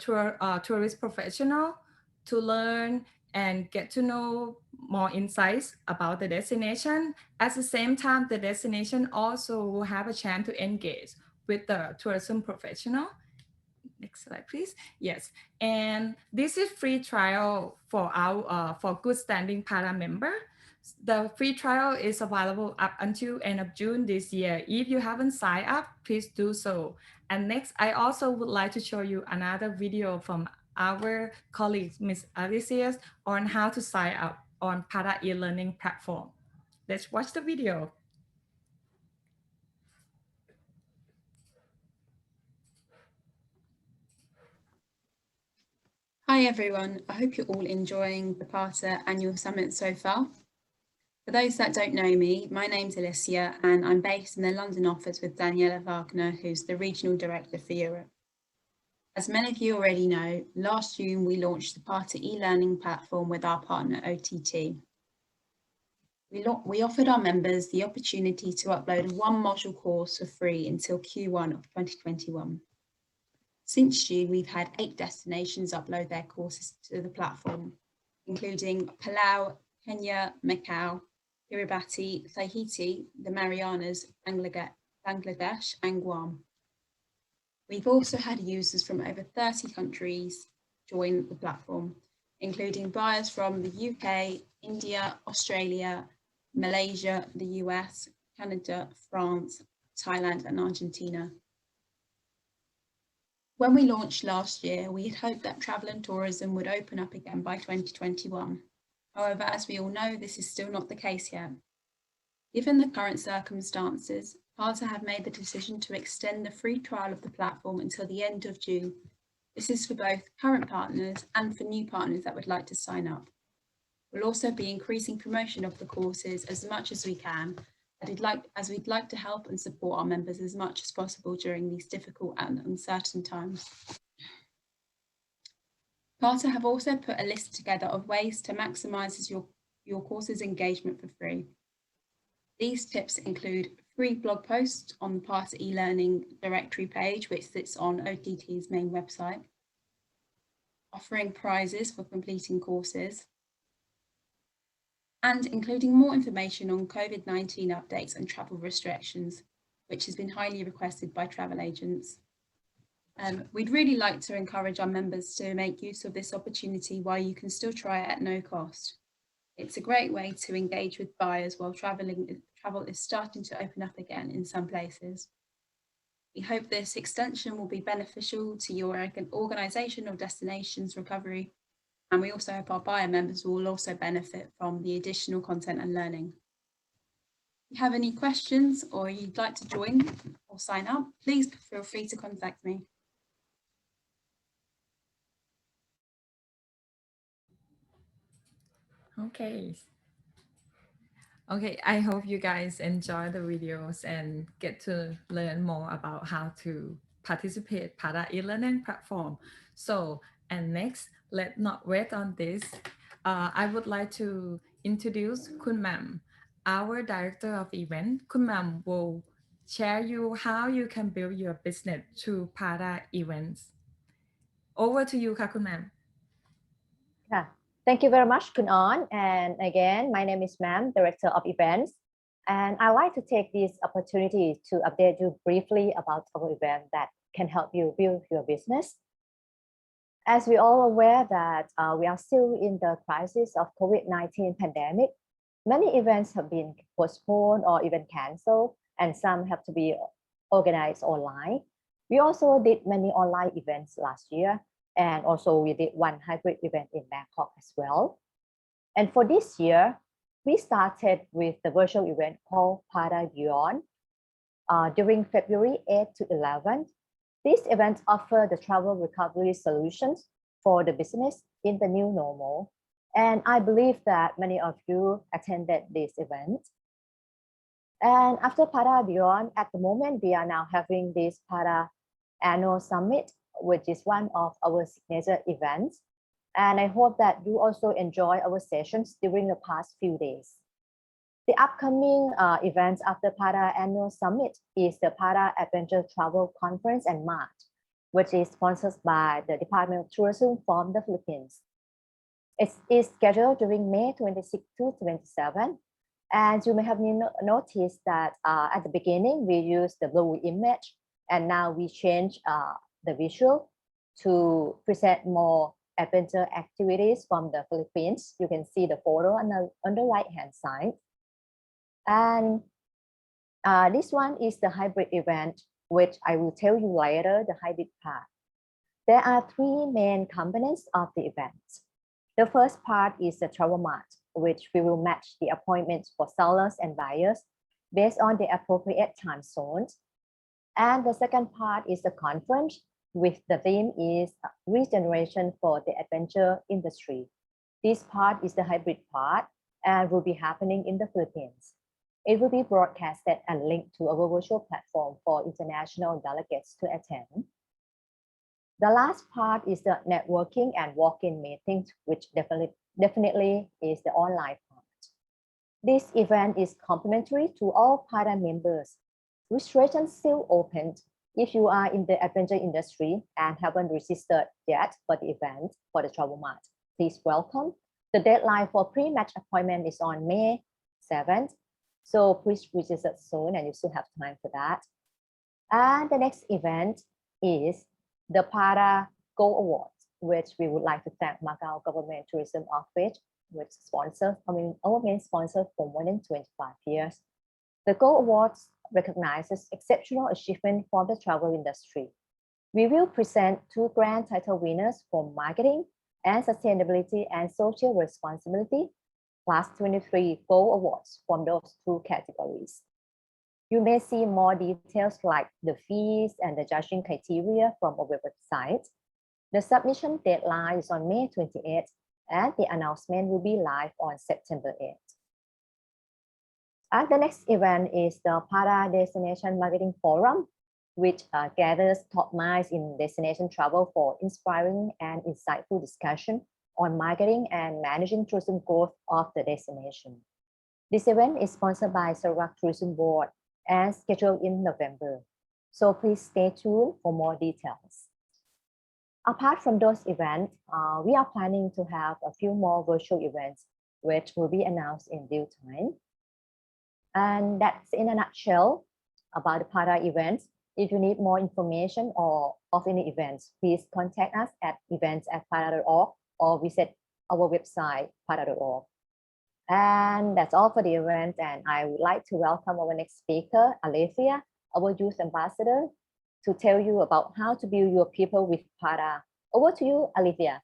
tourist professional to learn and get to know more insights about the destination. At the same time, the destination also will have a chance to engage with the tourism professional. Next slide, please. Yes, and this is free trial for our for good standing Pada member. The free trial is available up until end of June this year. If you haven't signed up, please do so. And next, I also would like to show you another video from our colleague, Ms. Alicia, on how to sign up on Pada e-learning platform. Let's watch the video. Hi everyone, I hope you're all enjoying the PATA annual summit so far. For those that don't know me, my name's Alicia and I'm based in the London office with Daniela Wagner, who's the Regional Director for Europe. As many of you already know, last June we launched the PATA e-learning platform with our partner OTT. We offered our members the opportunity to upload one module course for free until Q1 of 2021. Since June, we've had 8 destinations upload their courses to the platform, including Palau, Kenya, Macau, Kiribati, Tahiti, the Marianas, Bangladesh, and Guam. We've also had users from over 30 countries join the platform, including buyers from the UK, India, Australia, Malaysia, the US, Canada, France, Thailand, and Argentina. When we launched last year, we had hoped that travel and tourism would open up again by 2021. However, as we all know, this is still not the case yet. Given the current circumstances, PATA have made the decision to extend the free trial of the platform until the end of June. This is for both current partners and for new partners that would like to sign up. We'll also be increasing promotion of the courses as much as we can, as we'd like to help and support our members as much as possible during these difficult and uncertain times. PATA have also put a list together of ways to maximise your course's engagement for free. These tips include free blog posts on the PATA e-learning directory page, which sits on OTT's main website, offering prizes for completing courses, and including more information on COVID-19 updates and travel restrictions, which has been highly requested by travel agents. We'd really like to encourage our members to make use of this opportunity while you can still try it at no cost. It's a great way to engage with buyers while travel is starting to open up again in some places. We hope this extension will be beneficial to your organisation or destination's recovery. And we also hope our buyer members will also benefit from the additional content and learning. If you have any questions or you'd like to join or sign up, please feel free to contact me. Okay. Okay, I hope you guys enjoy the videos and get to learn more about how to participate PATA e-learning platform. So, and next, let's not wait on this. I would like to introduce Kun Mam, our Director of Event. Kun Mam will share you how you can build your business through PATA events. Over to you, Kun Mam. Yeah. Thank you very much, Kun On. And again, my name is Mam, Director of Events. And I'd like to take this opportunity to update you briefly about our event that can help you build your business. As we all aware that we are still in the crisis of COVID-19 pandemic, many events have been postponed or even canceled, and some have to be organized online. We also did many online events last year, and also we did one hybrid event in Bangkok as well. And for this year, we started with the virtual event called PATA Beyond during February 8 to 11. These events offer the travel recovery solutions for the business in the new normal. And I believe that many of you attended this event. And after PATA Beyond, at the moment, we are now having this PATA Annual Summit, which is one of our signature events. And I hope that you also enjoy our sessions during the past few days. The upcoming events after PATA Annual Summit is the PATA Adventure Travel Conference in March, which is sponsored by the Department of Tourism from the Philippines. It is scheduled during May 26 to 27. And you may have noticed that at the beginning, we used the blue image, and now we change the visual to present more adventure activities from the Philippines. You can see the photo on the right-hand side. And this one is the hybrid event, which I will tell you later, the hybrid part. There are 3 main components of the event. The first part is the travel mart, which we will match the appointments for sellers and buyers based on the appropriate time zones. And the second part is the conference, with the theme is regeneration for the adventure industry. This part is the hybrid part and will be happening in the Philippines. It will be broadcasted and linked to our virtual platform for international delegates to attend. The last part is the networking and walk-in meetings, which definitely is the online part. This event is complimentary to all PADA members. Registration still open if you are in the adventure industry and haven't registered yet for the event for the Travel Mart. Please welcome. The deadline for pre-match appointment is on May 7th. So please register soon and you still have time for that. And the next event is the PADA Gold Awards, which we would like to thank Macau Government Tourism Office, which sponsors, our main sponsor for more than 25 years. The Gold Awards recognizes exceptional achievement for the travel industry. We will present 2 grand title winners for marketing and sustainability and social responsibility, plus 23 Gold Awards from those 2 categories. You may see more details like the fees and the judging criteria from our website. The submission deadline is on May 28th, and the announcement will be live on September 8th. And the next event is the PADA Destination Marketing Forum, which gathers top minds in destination travel for inspiring and insightful discussion on marketing and managing tourism growth of the destination. This event is sponsored by Sarawak Tourism Board and scheduled in November. So please stay tuned for more details. Apart from those events, we are planning to have a few more virtual events, which will be announced in due time. And that's in a nutshell about the PADA events. If you need more information or of any events, please contact us at events@pada.org or visit our website, pada.org. And that's all for the event. And I would like to welcome our next speaker, Alethea, our youth ambassador, to tell you about how to build your people with PADA. Over to you, Alethea.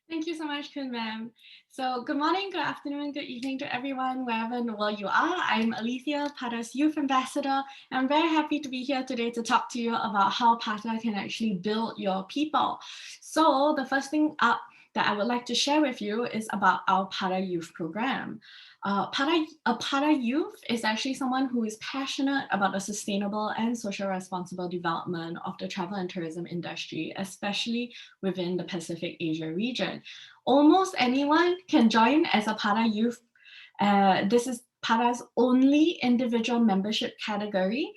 Thank you so much, Kun Ma'am. So good morning, good afternoon, good evening to everyone, wherever in the world you are. I'm Alethea, PADA's Youth Ambassador. And I'm very happy to be here today to talk to you about how PADA can actually build your people. So the first thing up that I would like to share with you is about our PADA Youth program. A PADA youth is actually someone who is passionate about the sustainable and social responsible development of the travel and tourism industry, especially within the Pacific Asia region. Almost anyone can join as a PADA youth. This is PADA's only individual membership category.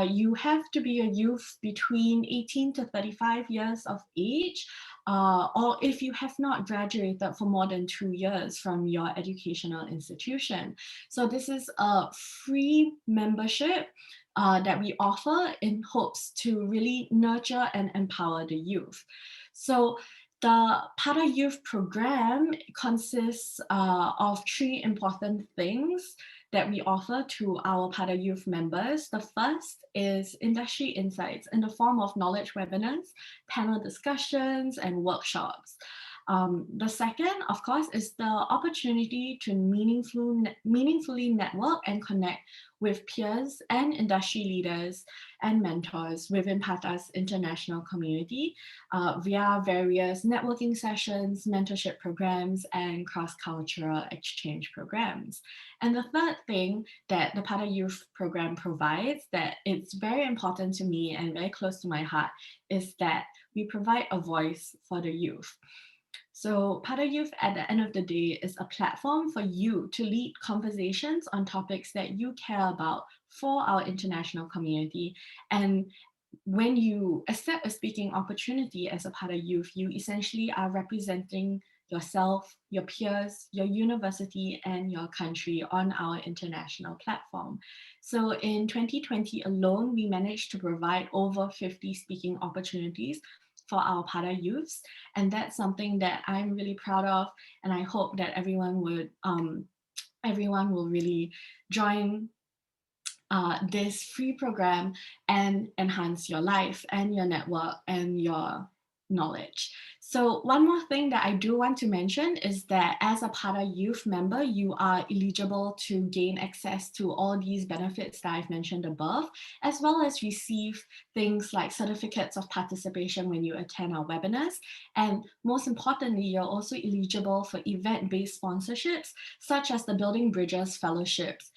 You have to be a youth between 18 to 35 years of age, or if you have not graduated for more than 2 years from your educational institution. So this is a free membership that we offer in hopes to really nurture and empower the youth. So the PADA Youth program consists of 3 important things that we offer to our PADA Youth members. The first is industry insights in the form of knowledge webinars, panel discussions, and workshops. The second, of course, is the opportunity to meaningfully network and connect with peers and industry leaders and mentors within PADA's international community via various networking sessions, mentorship programs, and cross-cultural exchange programs. And the third thing that the PADA Youth program provides that it's very important to me and very close to my heart is that we provide a voice for the youth. So PADA Youth at the end of the day is a platform for you to lead conversations on topics that you care about for our international community. And when you accept a speaking opportunity as a PADA Youth, you essentially are representing yourself, your peers, your university, and your country on our international platform. So in 2020 alone, we managed to provide over 50 speaking opportunities for our PADA youths. And that's something that I'm really proud of. And I hope that everyone will really join this free program and enhance your life and your network and your knowledge. So one more thing that I do want to mention is that as a PATA youth member, you are eligible to gain access to all these benefits that I've mentioned above, as well as receive things like certificates of participation when you attend our webinars. And most importantly, you're also eligible for event-based sponsorships, such as the Building Bridges Fellowships,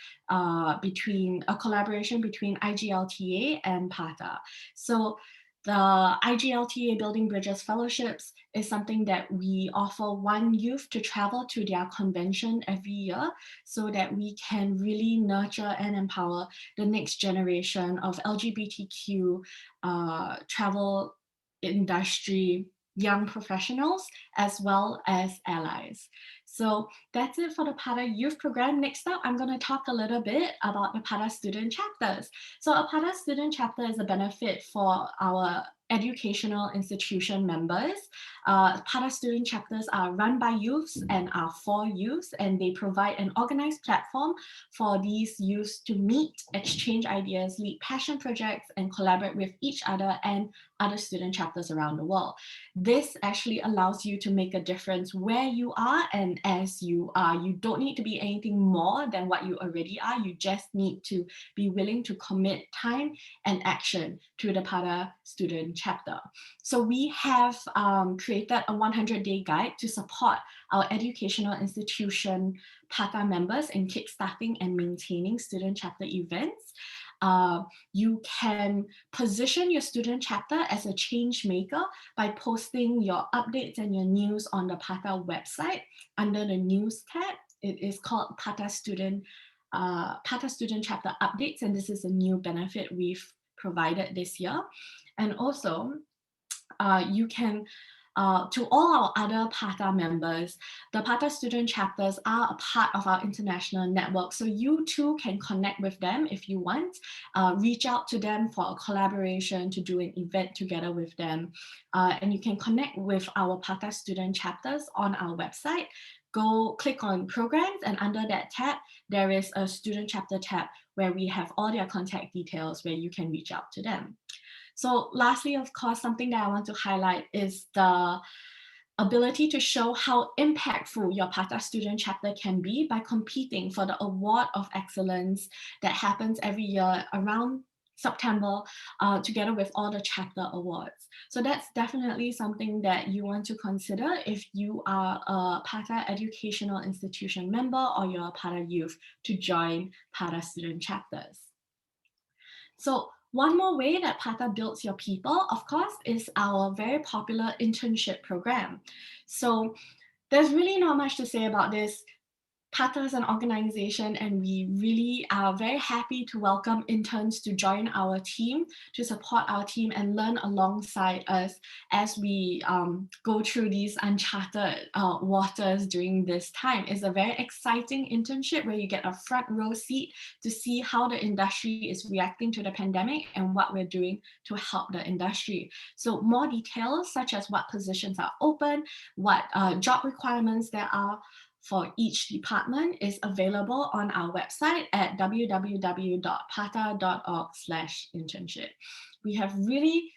between a collaboration between IGLTA and PATA. So the IGLTA Building Bridges Fellowships is something that we offer one youth to travel to their convention every year so that we can really nurture and empower the next generation of LGBTQ travel industry young professionals as well as allies. So that's it for the PATA Youth Program. Next up, I'm going to talk a little bit about the PATA Student Chapters. So a PATA Student Chapter is a benefit for our educational institution members. PATA Student Chapters are run by youths and are for youths, and they provide an organized platform for these youths to meet, exchange ideas, lead passion projects, and collaborate with each other and other student chapters around the world. This actually allows you to make a difference where you are and as you are. You don't need to be anything more than what you already are. You just need to be willing to commit time and action to the PATA Student Chapter. So we have created a 100-day guide to support our educational institution PATA members in kickstarting and maintaining student chapter events. You can position your student chapter as a change maker by posting your updates and your news on the PATA website under the news tab. It is called PATA Student Chapter Updates, and this is a new benefit we've provided this year. And also, you can to all our other PATA members, the PATA student chapters are a part of our international network. So you too can connect with them if you want, reach out to them for a collaboration to do an event together with them. And you can connect with our PATA student chapters on our website. Go click on programs, and under that tab, there is a student chapter tab where we have all their contact details where you can reach out to them. So lastly, of course, something that I want to highlight is the ability to show how impactful your PATA student chapter can be by competing for the Award of Excellence that happens every year around September, together with all the chapter awards. So that's definitely something that you want to consider if you are a PATA educational institution member or you're a PATA youth to join PATA student chapters. So one more way that PATA builds your people, of course, is our very popular internship program. So there's really not much to say about this. PATA is an organization, and we really are very happy to welcome interns to join our team, to support our team and learn alongside us as we go through these uncharted waters during this time. It's a very exciting internship where you get a front row seat to see how the industry is reacting to the pandemic and what we're doing to help the industry. So more details, such as what positions are open, what job requirements there are for each department, is available on our website at www.pata.org/internship. We have really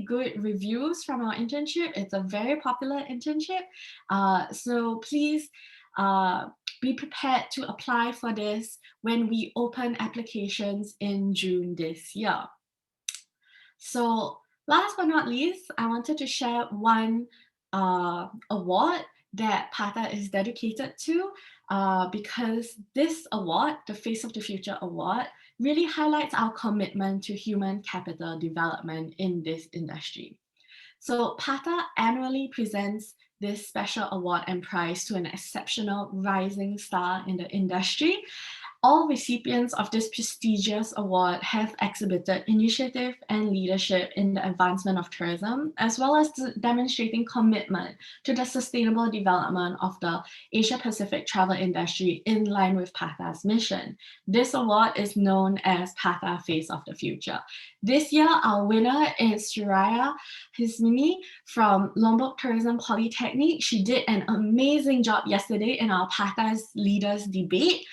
good reviews from our internship. It's a very popular internship. So please be prepared to apply for this when we open applications in June this year. So last but not least, I wanted to share one award that PATA is dedicated to, because this award, the Face of the Future Award, really highlights our commitment to human capital development in this industry. So PATA annually presents this special award and prize to an exceptional rising star in the industry. All recipients of this prestigious award have exhibited initiative and leadership in the advancement of tourism, as well as demonstrating commitment to the sustainable development of the Asia-Pacific travel industry in line with PATA's mission. This award is known as PATA Face of the Future. This year, our winner is Shiraya Hismini from Lombok Tourism Polytechnic. She did an amazing job yesterday in our PATA's Leaders Debate,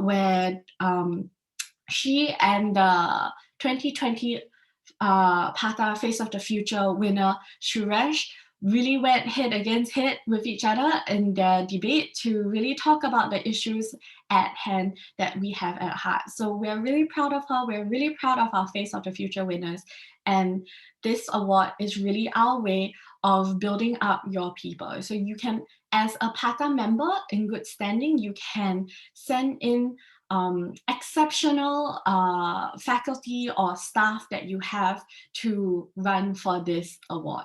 where she and the 2020 PATA Face of the Future winner Suresh really went head against head with each other in their debate to really talk about the issues at hand that we have at heart. So we're really proud of her. We're really proud of our Face of the Future winners. And this award is really our way of building up your people. So you can, as a PATA member in good standing, you can send in exceptional faculty or staff that you have to run for this award.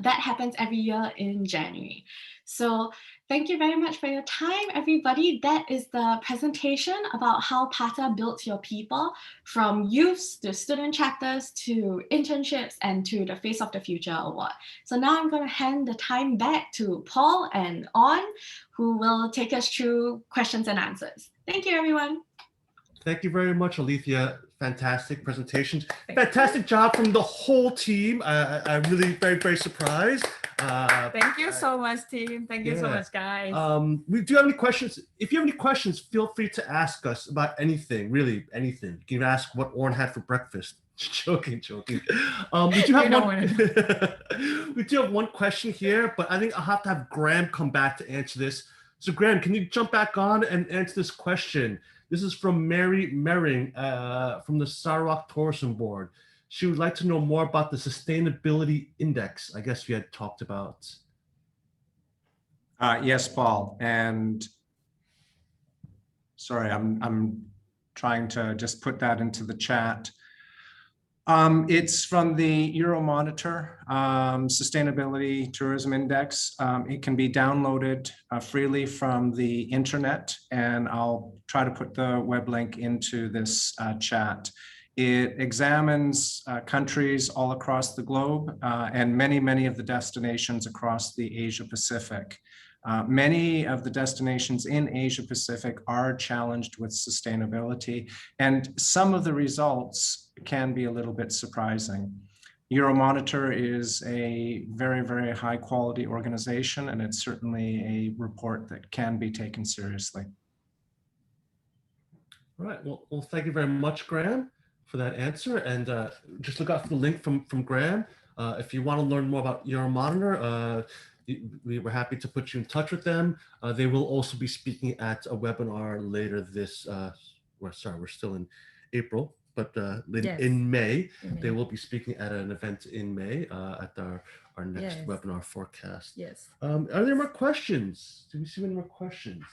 That happens every year in January. So thank you very much for your time, everybody. That is the presentation about how PATA built your people, from youths to student chapters to internships and to the Face of the Future Award. So now I'm going to hand the time back to Paul and On, who will take us through questions and answers. Thank you, everyone. Thank you very much, Alethea. Fantastic presentations. Fantastic job from the whole team. I'm really very surprised. Thank you so much, team. Thank you so much, guys. We do have any questions. If you have any questions, feel free to ask us about anything, really anything. You can ask what Orrin had for breakfast. Joking. We do have we do have one question here, but I think I'll have to have Graham come back to answer this. So Graham, can you jump back on and answer this question? This is from Mary Mering from the Sarawak Tourism Board. She would like to know more about the sustainability index. I guess we had talked about. Yes, Paul. And sorry, I'm trying to just put that into the chat. It's from the Euromonitor Sustainability Tourism Index. It can be downloaded freely from the internet, and I'll try to put the web link into this chat. It examines countries all across the globe and many of the destinations across the Asia Pacific. Many of the destinations in Asia Pacific are challenged with sustainability, and some of the results can be a little bit surprising. Euromonitor is a very high quality organization, and it's certainly a report that can be taken seriously. All right, well, thank you very much, Graham, for that answer. And just look out for the link from Graham. If you want to learn more about Euromonitor, we were happy to put you in touch with them. They will also be speaking at a webinar later this, we're still in April, but in May, they will be speaking at an event in May at our next webinar forecast. Yes. Are there more questions? Do we see any more questions?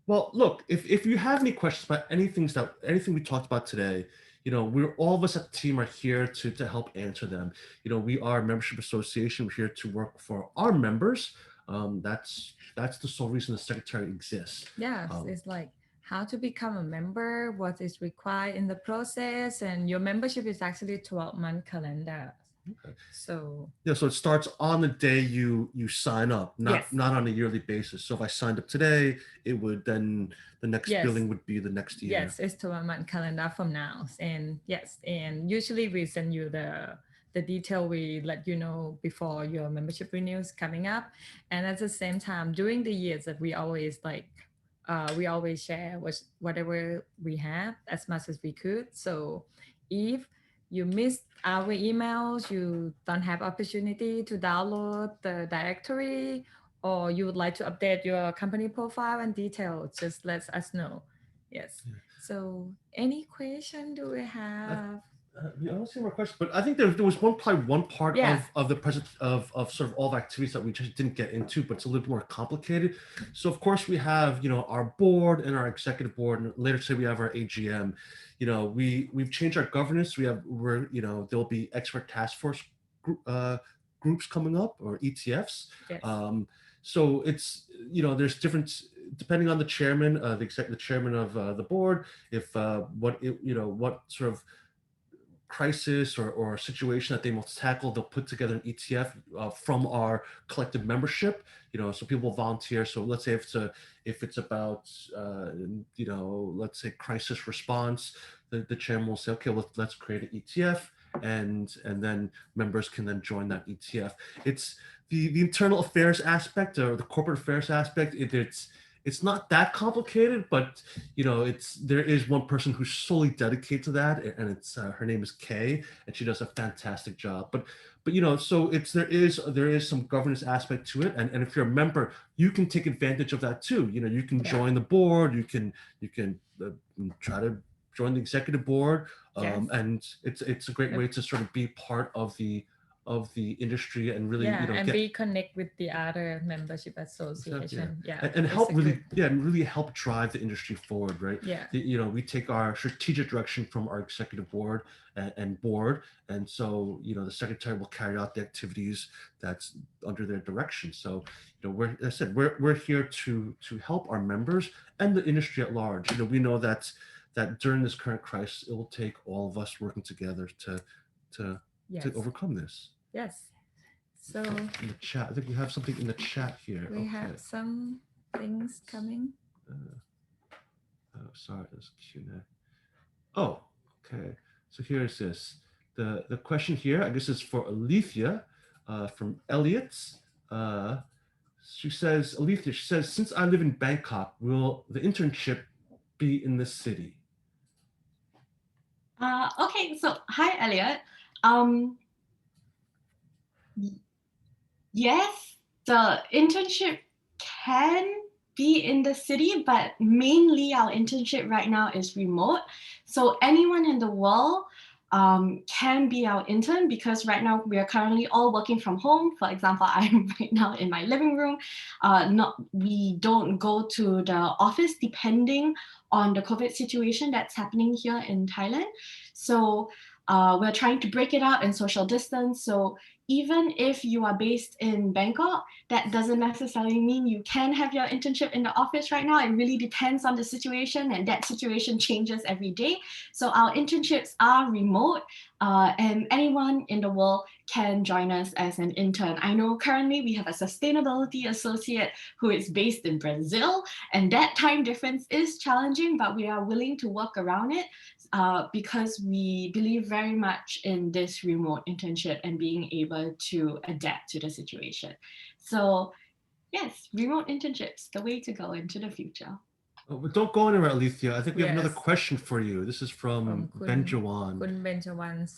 Well, look, if you have any questions about anything we talked about today, we're all of us at the team are here to help answer them. We are a membership association. We're here to work for our members. That's the sole reason the secretary exists. Yes, it's like how to become a member, what is required in the process, and your membership is actually 12-month calendar. Okay. So so it starts on the day you sign up, not on a yearly basis. So if I signed up today, it would then the next billing would be the next year. Yes, it's 12-month calendar from now. And and usually we send you the detail. We let you know before your membership renews coming up. And at the same time, during the years that we always share whatever we have as much as we could. So if you missed our emails, you don't have opportunity to download the directory, or you would like to update your company profile and details, just let us know. Yes. So any question do we have? I don't see more questions, but I think there was probably one part of the present of sort of all the activities that we just didn't get into, but it's a little more complicated. So of course we have our board and our executive board, and later today we have our AGM. We've changed our governance. There'll be expert task force groups coming up, or ETFs. Yes. So it's there's different depending on the chairman, the chairman of the board, if what sort of crisis or situation that they must tackle, they'll put together an ETF from our collective membership. So people volunteer. So let's say if it's about let's say crisis response, the chairman will say, okay, let's create an ETF, and then members can then join that ETF. It's the internal affairs aspect or the corporate affairs aspect. it's not that complicated, but you know, there is one person who's solely dedicated to that, and it's her name is Kay, and she does a fantastic job. But you know, so there is some governance aspect to it, and if you're a member, you can take advantage of that too. You know, you can join the board, you can try to join the executive board, and it's a great way to sort of be part of the industry and really and reconnect with the other membership association. And help really help drive the industry forward, right? You know, we take our strategic direction from our executive board and board, and so you know the secretary will carry out the activities that's under their direction. So you know, we're here to help our members and the industry at large. You know, we know that during this current crisis, it will take all of us working together to overcome this. Yes. So in the chat, I think we have something in the chat here. We have some things coming. Sorry, there's Q&A. Oh, okay. So here's this. The question here, I guess, is for Alethea from Elliot. She says, since I live in Bangkok, will the internship be in this city? Okay, so hi, Elliot. Yes, the internship can be in the city, but mainly our internship right now is remote. So anyone in the world can be our intern, because right now we are currently all working from home. For example, I'm right now in my living room. We don't go to the office depending on the COVID situation that's happening here in Thailand. So we're trying to break it up and social distance. So even if you are based in Bangkok, that doesn't necessarily mean you can have your internship in the office right now. It really depends on the situation, and that situation changes every day. So our internships are remote, and anyone in the world can join us as an intern. I know currently we have a sustainability associate who is based in Brazil, and that time difference is challenging, but we are willing to work around it. Because we believe very much in this remote internship and being able to adapt to the situation. So yes, remote internships, the way to go into the future. Oh, but don't go anywhere, Alethea. I think we have another question for you. This is from Benjawan. Kun Benjawan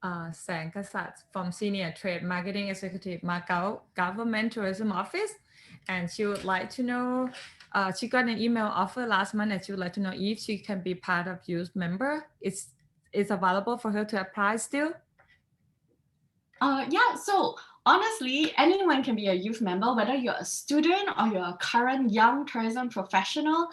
Sangkasat from Senior Trade Marketing Executive, Macau Government Tourism Office. And she would like to know, she got an email offer last month, and she would like to know if she can be part of youth member. It's available for her to apply still? Yeah, so honestly, anyone can be a youth member, whether you're a student or you're a current young tourism professional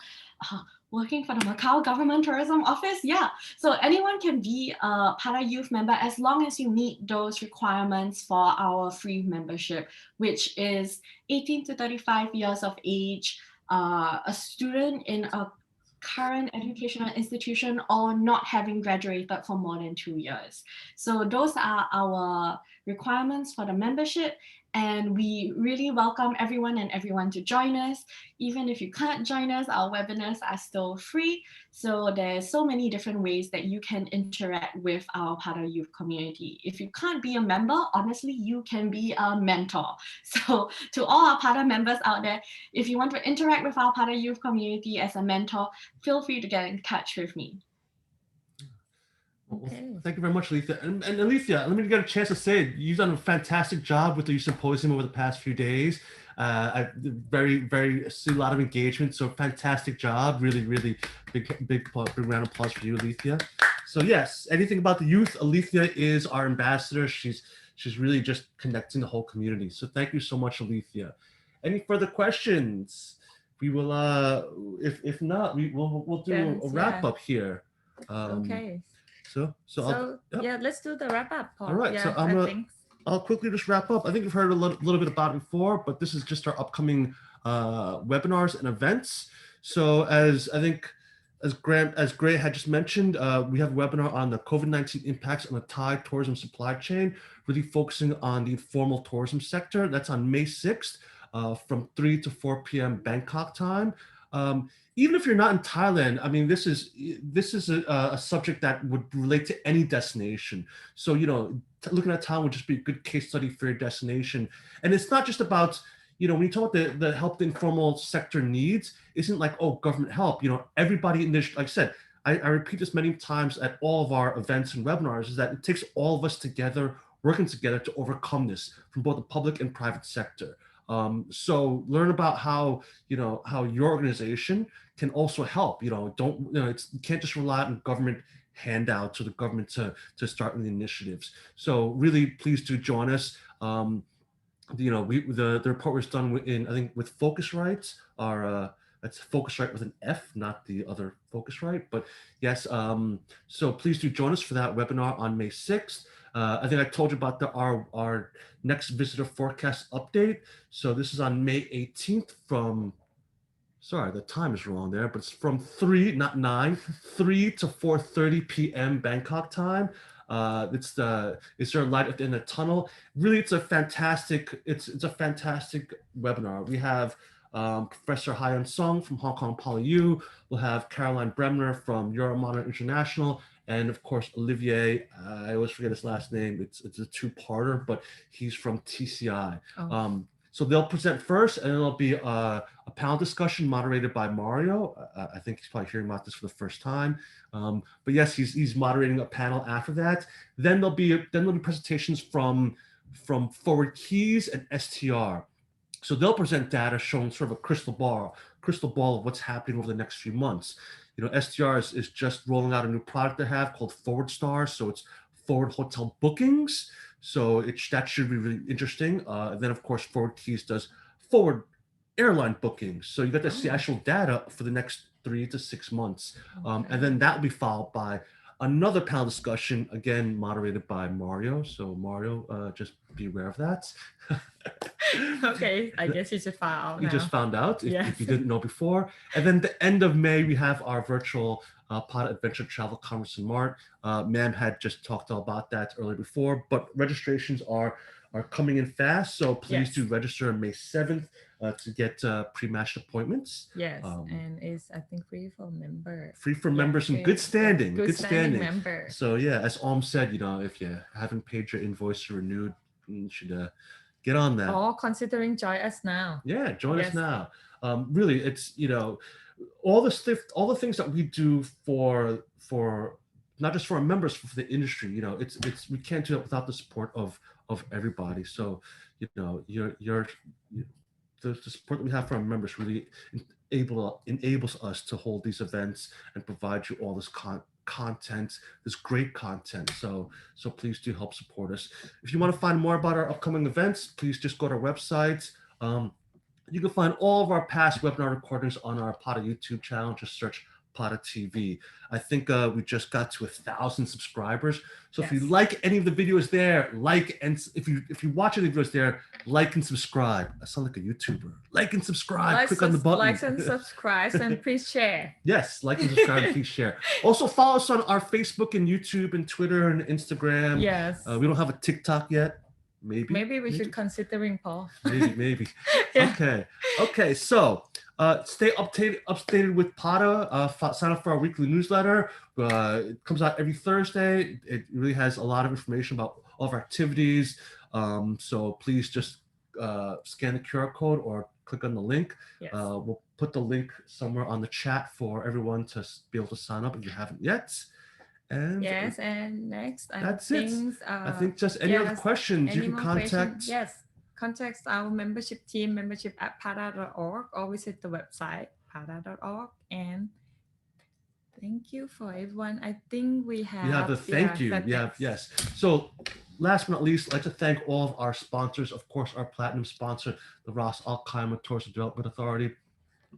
working for the Macau Government Tourism Office. Yeah, so anyone can be a Para Youth member as long as you meet those requirements for our free membership, which is 18 to 35 years of age, a student in a current educational institution, or not having graduated for more than 2 years. So those are our requirements for the membership, and we really welcome everyone to join us. Even if you can't join us, our webinars are still free. So there's so many different ways that you can interact with our Para Youth community. If you can't be a member, honestly, you can be a mentor. So to all our Para members out there, if you want to interact with our Para Youth community as a mentor, feel free to get in touch with me. Well, thank you very much, Alethea. And Alethea, let me get a chance to say it. You've done a fantastic job with the symposium over the past few days. I see a lot of engagement. So fantastic job. Really, really big round of applause for you, Alethea. So yes, anything about the youth, Alethea is our ambassador. She's really just connecting the whole community. So thank you so much, Alethea. Any further questions? We will, if not, we'll do a wrap up here. Okay. So yeah, let's do the wrap up. All right, so I'll quickly just wrap up. I think you've heard a little bit about it before, but this is just our upcoming webinars and events. So as Gray had just mentioned, we have a webinar on the COVID-19 impacts on the Thai tourism supply chain, really focusing on the informal tourism sector. That's on May 6th from 3 to 4 p.m. Bangkok time. Even if you're not in Thailand, I mean, this is a subject that would relate to any destination. So, you know, looking at Thailand would just be a good case study for your destination. And it's not just about, you know, when you talk about the help the informal sector needs, isn't like, oh, government help. You know, everybody in this, like I said, I repeat this many times at all of our events and webinars, is that it takes all of us together, working together to overcome this from both the public and private sector. So learn about how, you know, how your organization can also help. You know, you you can't just rely on government handouts or the government to start the initiatives. So really, please do join us. You know, the report was done in, I think, with Focusrite, that's Focusrite with an F, not the other Focusrite, but yes. So please do join us for that webinar on May 6th. I think I told you about our next visitor forecast update. So this is on May 18th from, sorry, the time is wrong there, but it's from 3, not 9, 3 to 4:30 p.m. Bangkok time. Is there a light at the end of the tunnel? Really, it's a fantastic webinar. We have Professor Hyun Sung from Hong Kong PolyU. We'll have Caroline Bremner from Euromonitor International, and of course Olivier. I always forget his last name. It's a two-parter, but he's from TCI. Oh. So they'll present first, and it'll be a panel discussion moderated by Mario. I think he's probably hearing about this for the first time. But yes, he's moderating a panel after that. Then there'll be presentations from Forward Keys and STR. So they'll present data showing sort of a crystal ball of what's happening over the next few months. You know, STR is just rolling out a new product they have called Forward Star. So it's forward hotel bookings. So that should be really interesting. Then of course, Forward Keys does forward airline bookings. So you got to see actual data for the next 3 to 6 months. And then that will be followed by another panel discussion, again, moderated by Mario. So Mario, just be aware of that. Okay, I guess you just found out now. You just found out if you didn't know before. And then the end of May, we have our virtual PADA Adventure Travel Conference in Mart. Ma'am had just talked all about that earlier before, but registrations are coming in fast. So please do register on May 7th to get pre-matched appointments. Yes, and it's, I think, free for members. Free for members and good standing. Good standing members. So yeah, as Om said, you know, if you haven't paid your invoice or renewed, you should get on that. Or considering join us now. Yeah, join us now. Really, it's, you know, all the things that we do for not just for our members, but for the industry. You know, it's we can't do that without the support of everybody. So, you know, the support that we have from our members really enables us to hold these events and provide you all this content, this great content. So please do help support us. If you want to find more about our upcoming events, please just go to our website. You can find all of our past webinar recordings on our PADA YouTube channel. Just search PADA TV. I think we just got to 1,000 subscribers. So if you like any of the videos there, and if you watch any videos there, like and subscribe. I sound like a YouTuber. Like and subscribe. Click on the button. Like and subscribe, and please share. Yes, like and subscribe, please share. Also follow us on our Facebook and YouTube and Twitter and Instagram. Yes. We don't have a TikTok yet. Maybe we should considering Paul. Maybe. Yeah. Okay. So stay updated with PADA. Sign up for our weekly newsletter. It comes out every Thursday. It really has a lot of information about all of our activities. So please just scan the QR code or click on the link. Yes. We'll put the link somewhere on the chat for everyone to be able to sign up if you haven't yet. And yes, and next, that's it. I think just any other questions, you can contact. Contact our membership team, membership@pada.org, or visit the website pada.org. And thank you for everyone. I think we have a thank you. Yes. So last but not least, I'd like to thank all of our sponsors. Of course, our platinum sponsor, the Ras Al Khaimah Tourism Development Authority.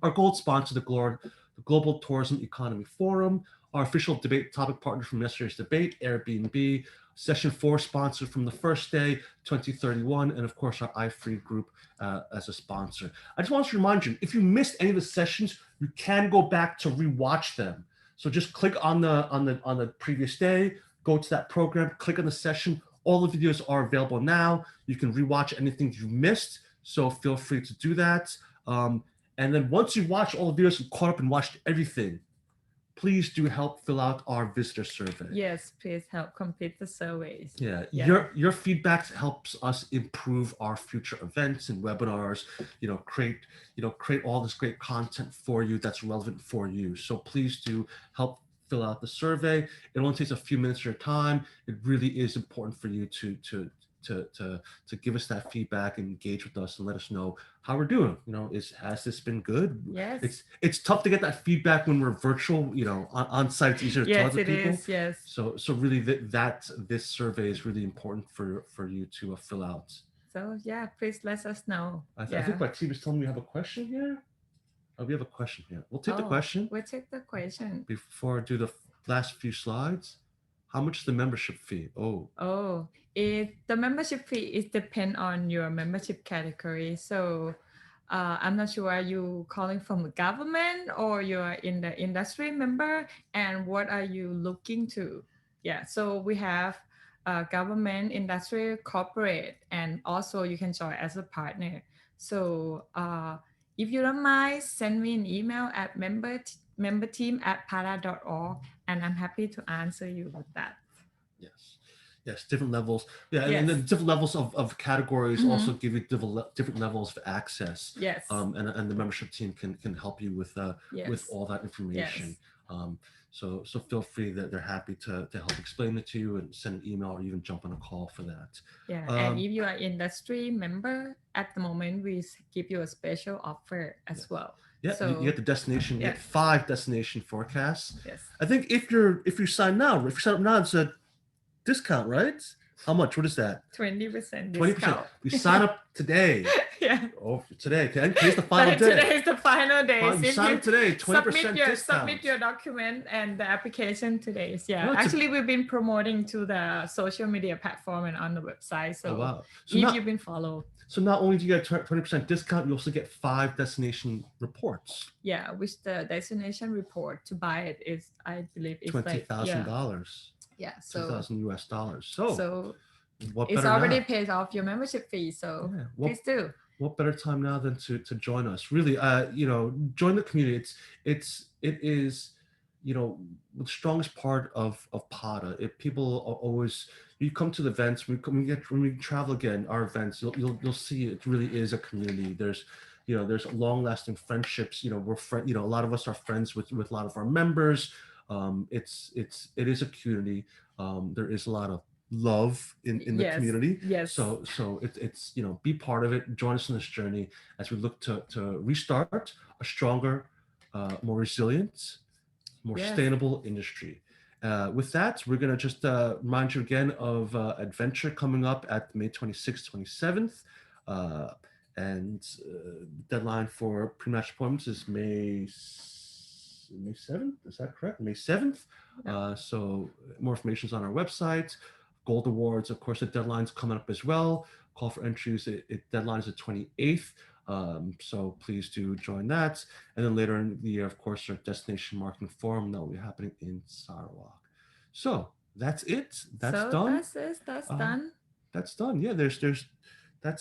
Our gold sponsor, the Global Tourism Economy Forum. Our official debate topic partner from yesterday's debate, Airbnb. Session 4 sponsored from the first day, 2031, and of course our iFree group as a sponsor. I just want to remind you, if you missed any of the sessions, you can go back to rewatch them. So just click on the previous day, go to that program, click on the session. All the videos are available now. You can rewatch anything you missed, so feel free to do that. And then once you watch all the videos and caught up and watched everything, please do help fill out our visitor survey. Yes, please help complete the surveys. Yeah, Yeah. your feedback helps us improve our future events and webinars. Create all this great content for you that's relevant for you. So please do help fill out the survey. It only takes a few minutes of your time. It really is important for you to give us that feedback and engage with us and let us know how we're doing. Has this been good? Yes. It's tough to get that feedback when we're virtual. On site it's easier to talk to people. Yes, it is. Yes. So really this survey is really important for you to fill out. So yeah, please let us know. I think my team is telling me we have a question here. Oh, we have a question here. We'll take the question. We'll take the question. Before I do the last few slides, how much is the membership fee? The membership fee is depend on your membership category. So I'm not sure, are you calling from the government or you're in the industry member, and what are you looking to? Yeah, so we have government, industry, corporate, and also you can join as a partner. So if you don't mind, send me an email at memberteam@para.org, and I'm happy to answer you with that. Yes, different levels. Yeah, yes. And then different levels of categories also give you different levels of access. Yes. And the membership team can help you with all that information. Yes. So feel free, that they're happy to help explain it to you and send an email or even jump on a call for that. Yeah, and if you are industry member, at the moment we give you a special offer as well. Yeah, so, you get the destination. You get 5 destination forecasts. Yes. I think if you sign now, if you sign up now, it's a discount, right? How much? What is that? 20% discount. 20%. You sign up today. Yeah. Oh, today. Okay. Today's the final day. Today is the final day. You sign up today. 20% discount. Submit your document and the application today. Yeah. No, actually, we've been promoting to the social media platform and on the website. So, you've been followed. So not only do you get 20% discount, you also get 5 destination reports. Yeah, which the destination report to buy it is, I believe, it's $20,000. Yeah, so $2,000 US. So what it's already paid off your membership fee. So please do. What better time now than to join us? Really, join the community. It is the strongest part of PATA. If people are always, you come to the events, when we travel again, our events, you'll see it really is a community. There's long-lasting friendships. A lot of us are friends with a lot of our members. It is a community. There is a lot of love in the community. Yes. So it's be part of it. Join us in this journey as we look to restart a stronger, more resilient, more sustainable industry. With that, we're gonna just remind you again of Adventure coming up at May 26th, 27th. And deadline for pre-match appointments is May 7th, is that correct? May 7th. So more information is on our website. Gold Awards, of course, the deadline's coming up as well. Call for entries, deadline is the 28th. So please do join that. And then later in the year, of course, our Destination Marketing Forum that will be happening in Sarawak. So that's it. That's done. That's done. That's done. Yeah,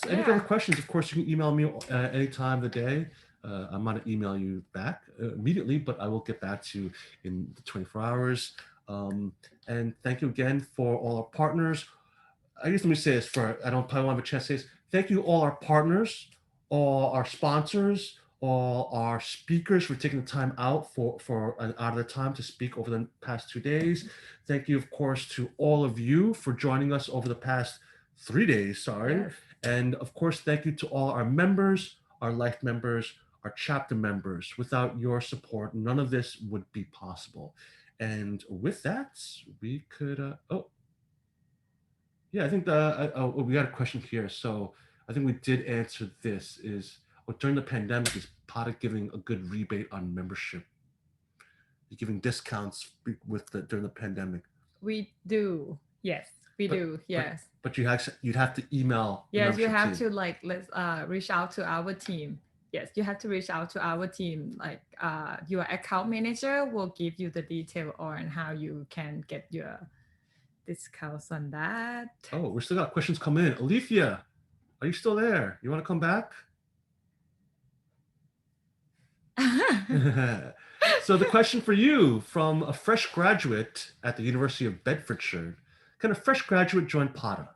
any other questions, of course, you can email me any time of the day. I'm going to email you back immediately, but I will get back to you in the 24 hours. And thank you again for all our partners. I guess let me say this I don't probably want to have a chance to say this. Thank you all our partners, all our sponsors, all our speakers for taking the time out for an out of the time to speak over the past 2 days. Thank you, of course, to all of you for joining us over the past 3 days. Yes. And of course, thank you to all our members, our life members, our chapter members. Without your support, none of this would be possible. And with that, we could, I think we got a question here. So I think we did answer this during the pandemic, is PATA giving a good rebate on membership? You're giving discounts during the pandemic? We do, yes. We do, yes. But you'd have to email. Yes, you have to reach out to our team. Yes, you have to reach out to our team. Your account manager will give you the detail on how you can get your discounts on that. Oh, we still got questions coming in. Alethea, are you still there? You want to come back? So the question for you, from a fresh graduate at the University of Bedfordshire, can a fresh graduate join PATA?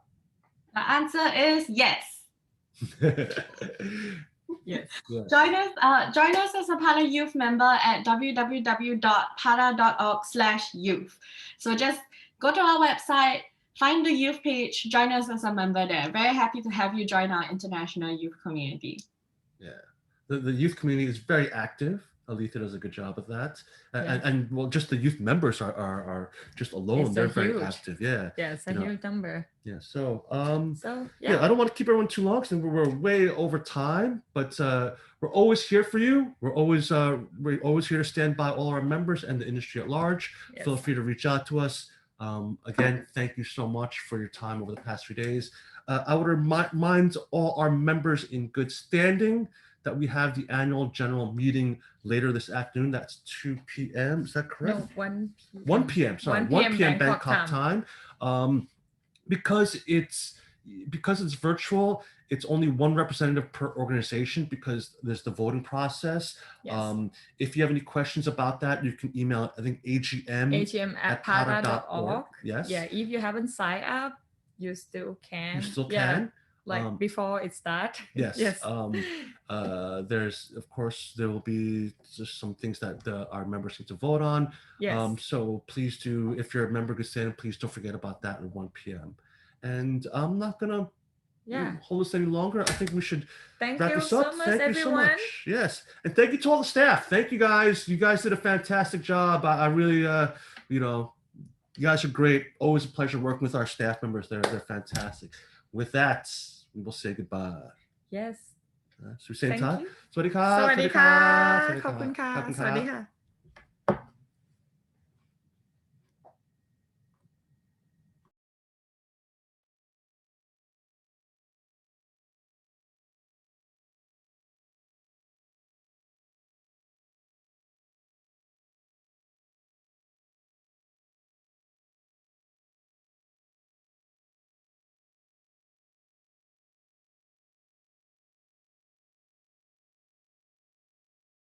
The answer is yes. Yes. Yeah. Join us as a PATA youth member at www.pada.org/youth. So just go to our website, find the youth page, join us as a member there. Very happy to have you join our international youth community. Yeah, the youth community is very active. Alethea does a good job of that, and well, just the youth members are just alone. It's they're a very huge. active. Yeah. Yeah, it's a you know. huge number. Yeah. So yeah, I don't want to keep everyone too long because we're way over time. But we're always here for you. We're always here to stand by all our members and the industry at large. Yes. Feel free to reach out to us. Again, thank you so much for your time over the past 3 days. I would remind all our members in good standing that we have the annual general meeting later this afternoon. That's 2 p.m. Is that correct? No, 1 p.m. 1 p.m. Sorry, 1 p.m. Bangkok time. Because it's virtual, it's only one representative per organization because there's the voting process. Yes. If you have any questions about that, you can email, I think, agm@pada.org. Yes. Yeah, if you haven't signed up, you still can. You still can. Like before it starts. Yes. Yes. There's, of course, there will be just some things that our members need to vote on. Yes. So please do, if you're a member, good standing, please don't forget about that at 1 p.m. And I'm not gonna hold this any longer. I think we should wrap this up. Thank you so much. Yes, and thank you to all the staff. Thank you guys. You guys did a fantastic job. I really, you guys are great. Always a pleasure working with our staff members. They're fantastic. With that, we will say goodbye. Yes. So we say in Thai. สวัสดีค่ะ สวัสดีค่ะ ขอบคุณค่ะ สวัสดีค่ะ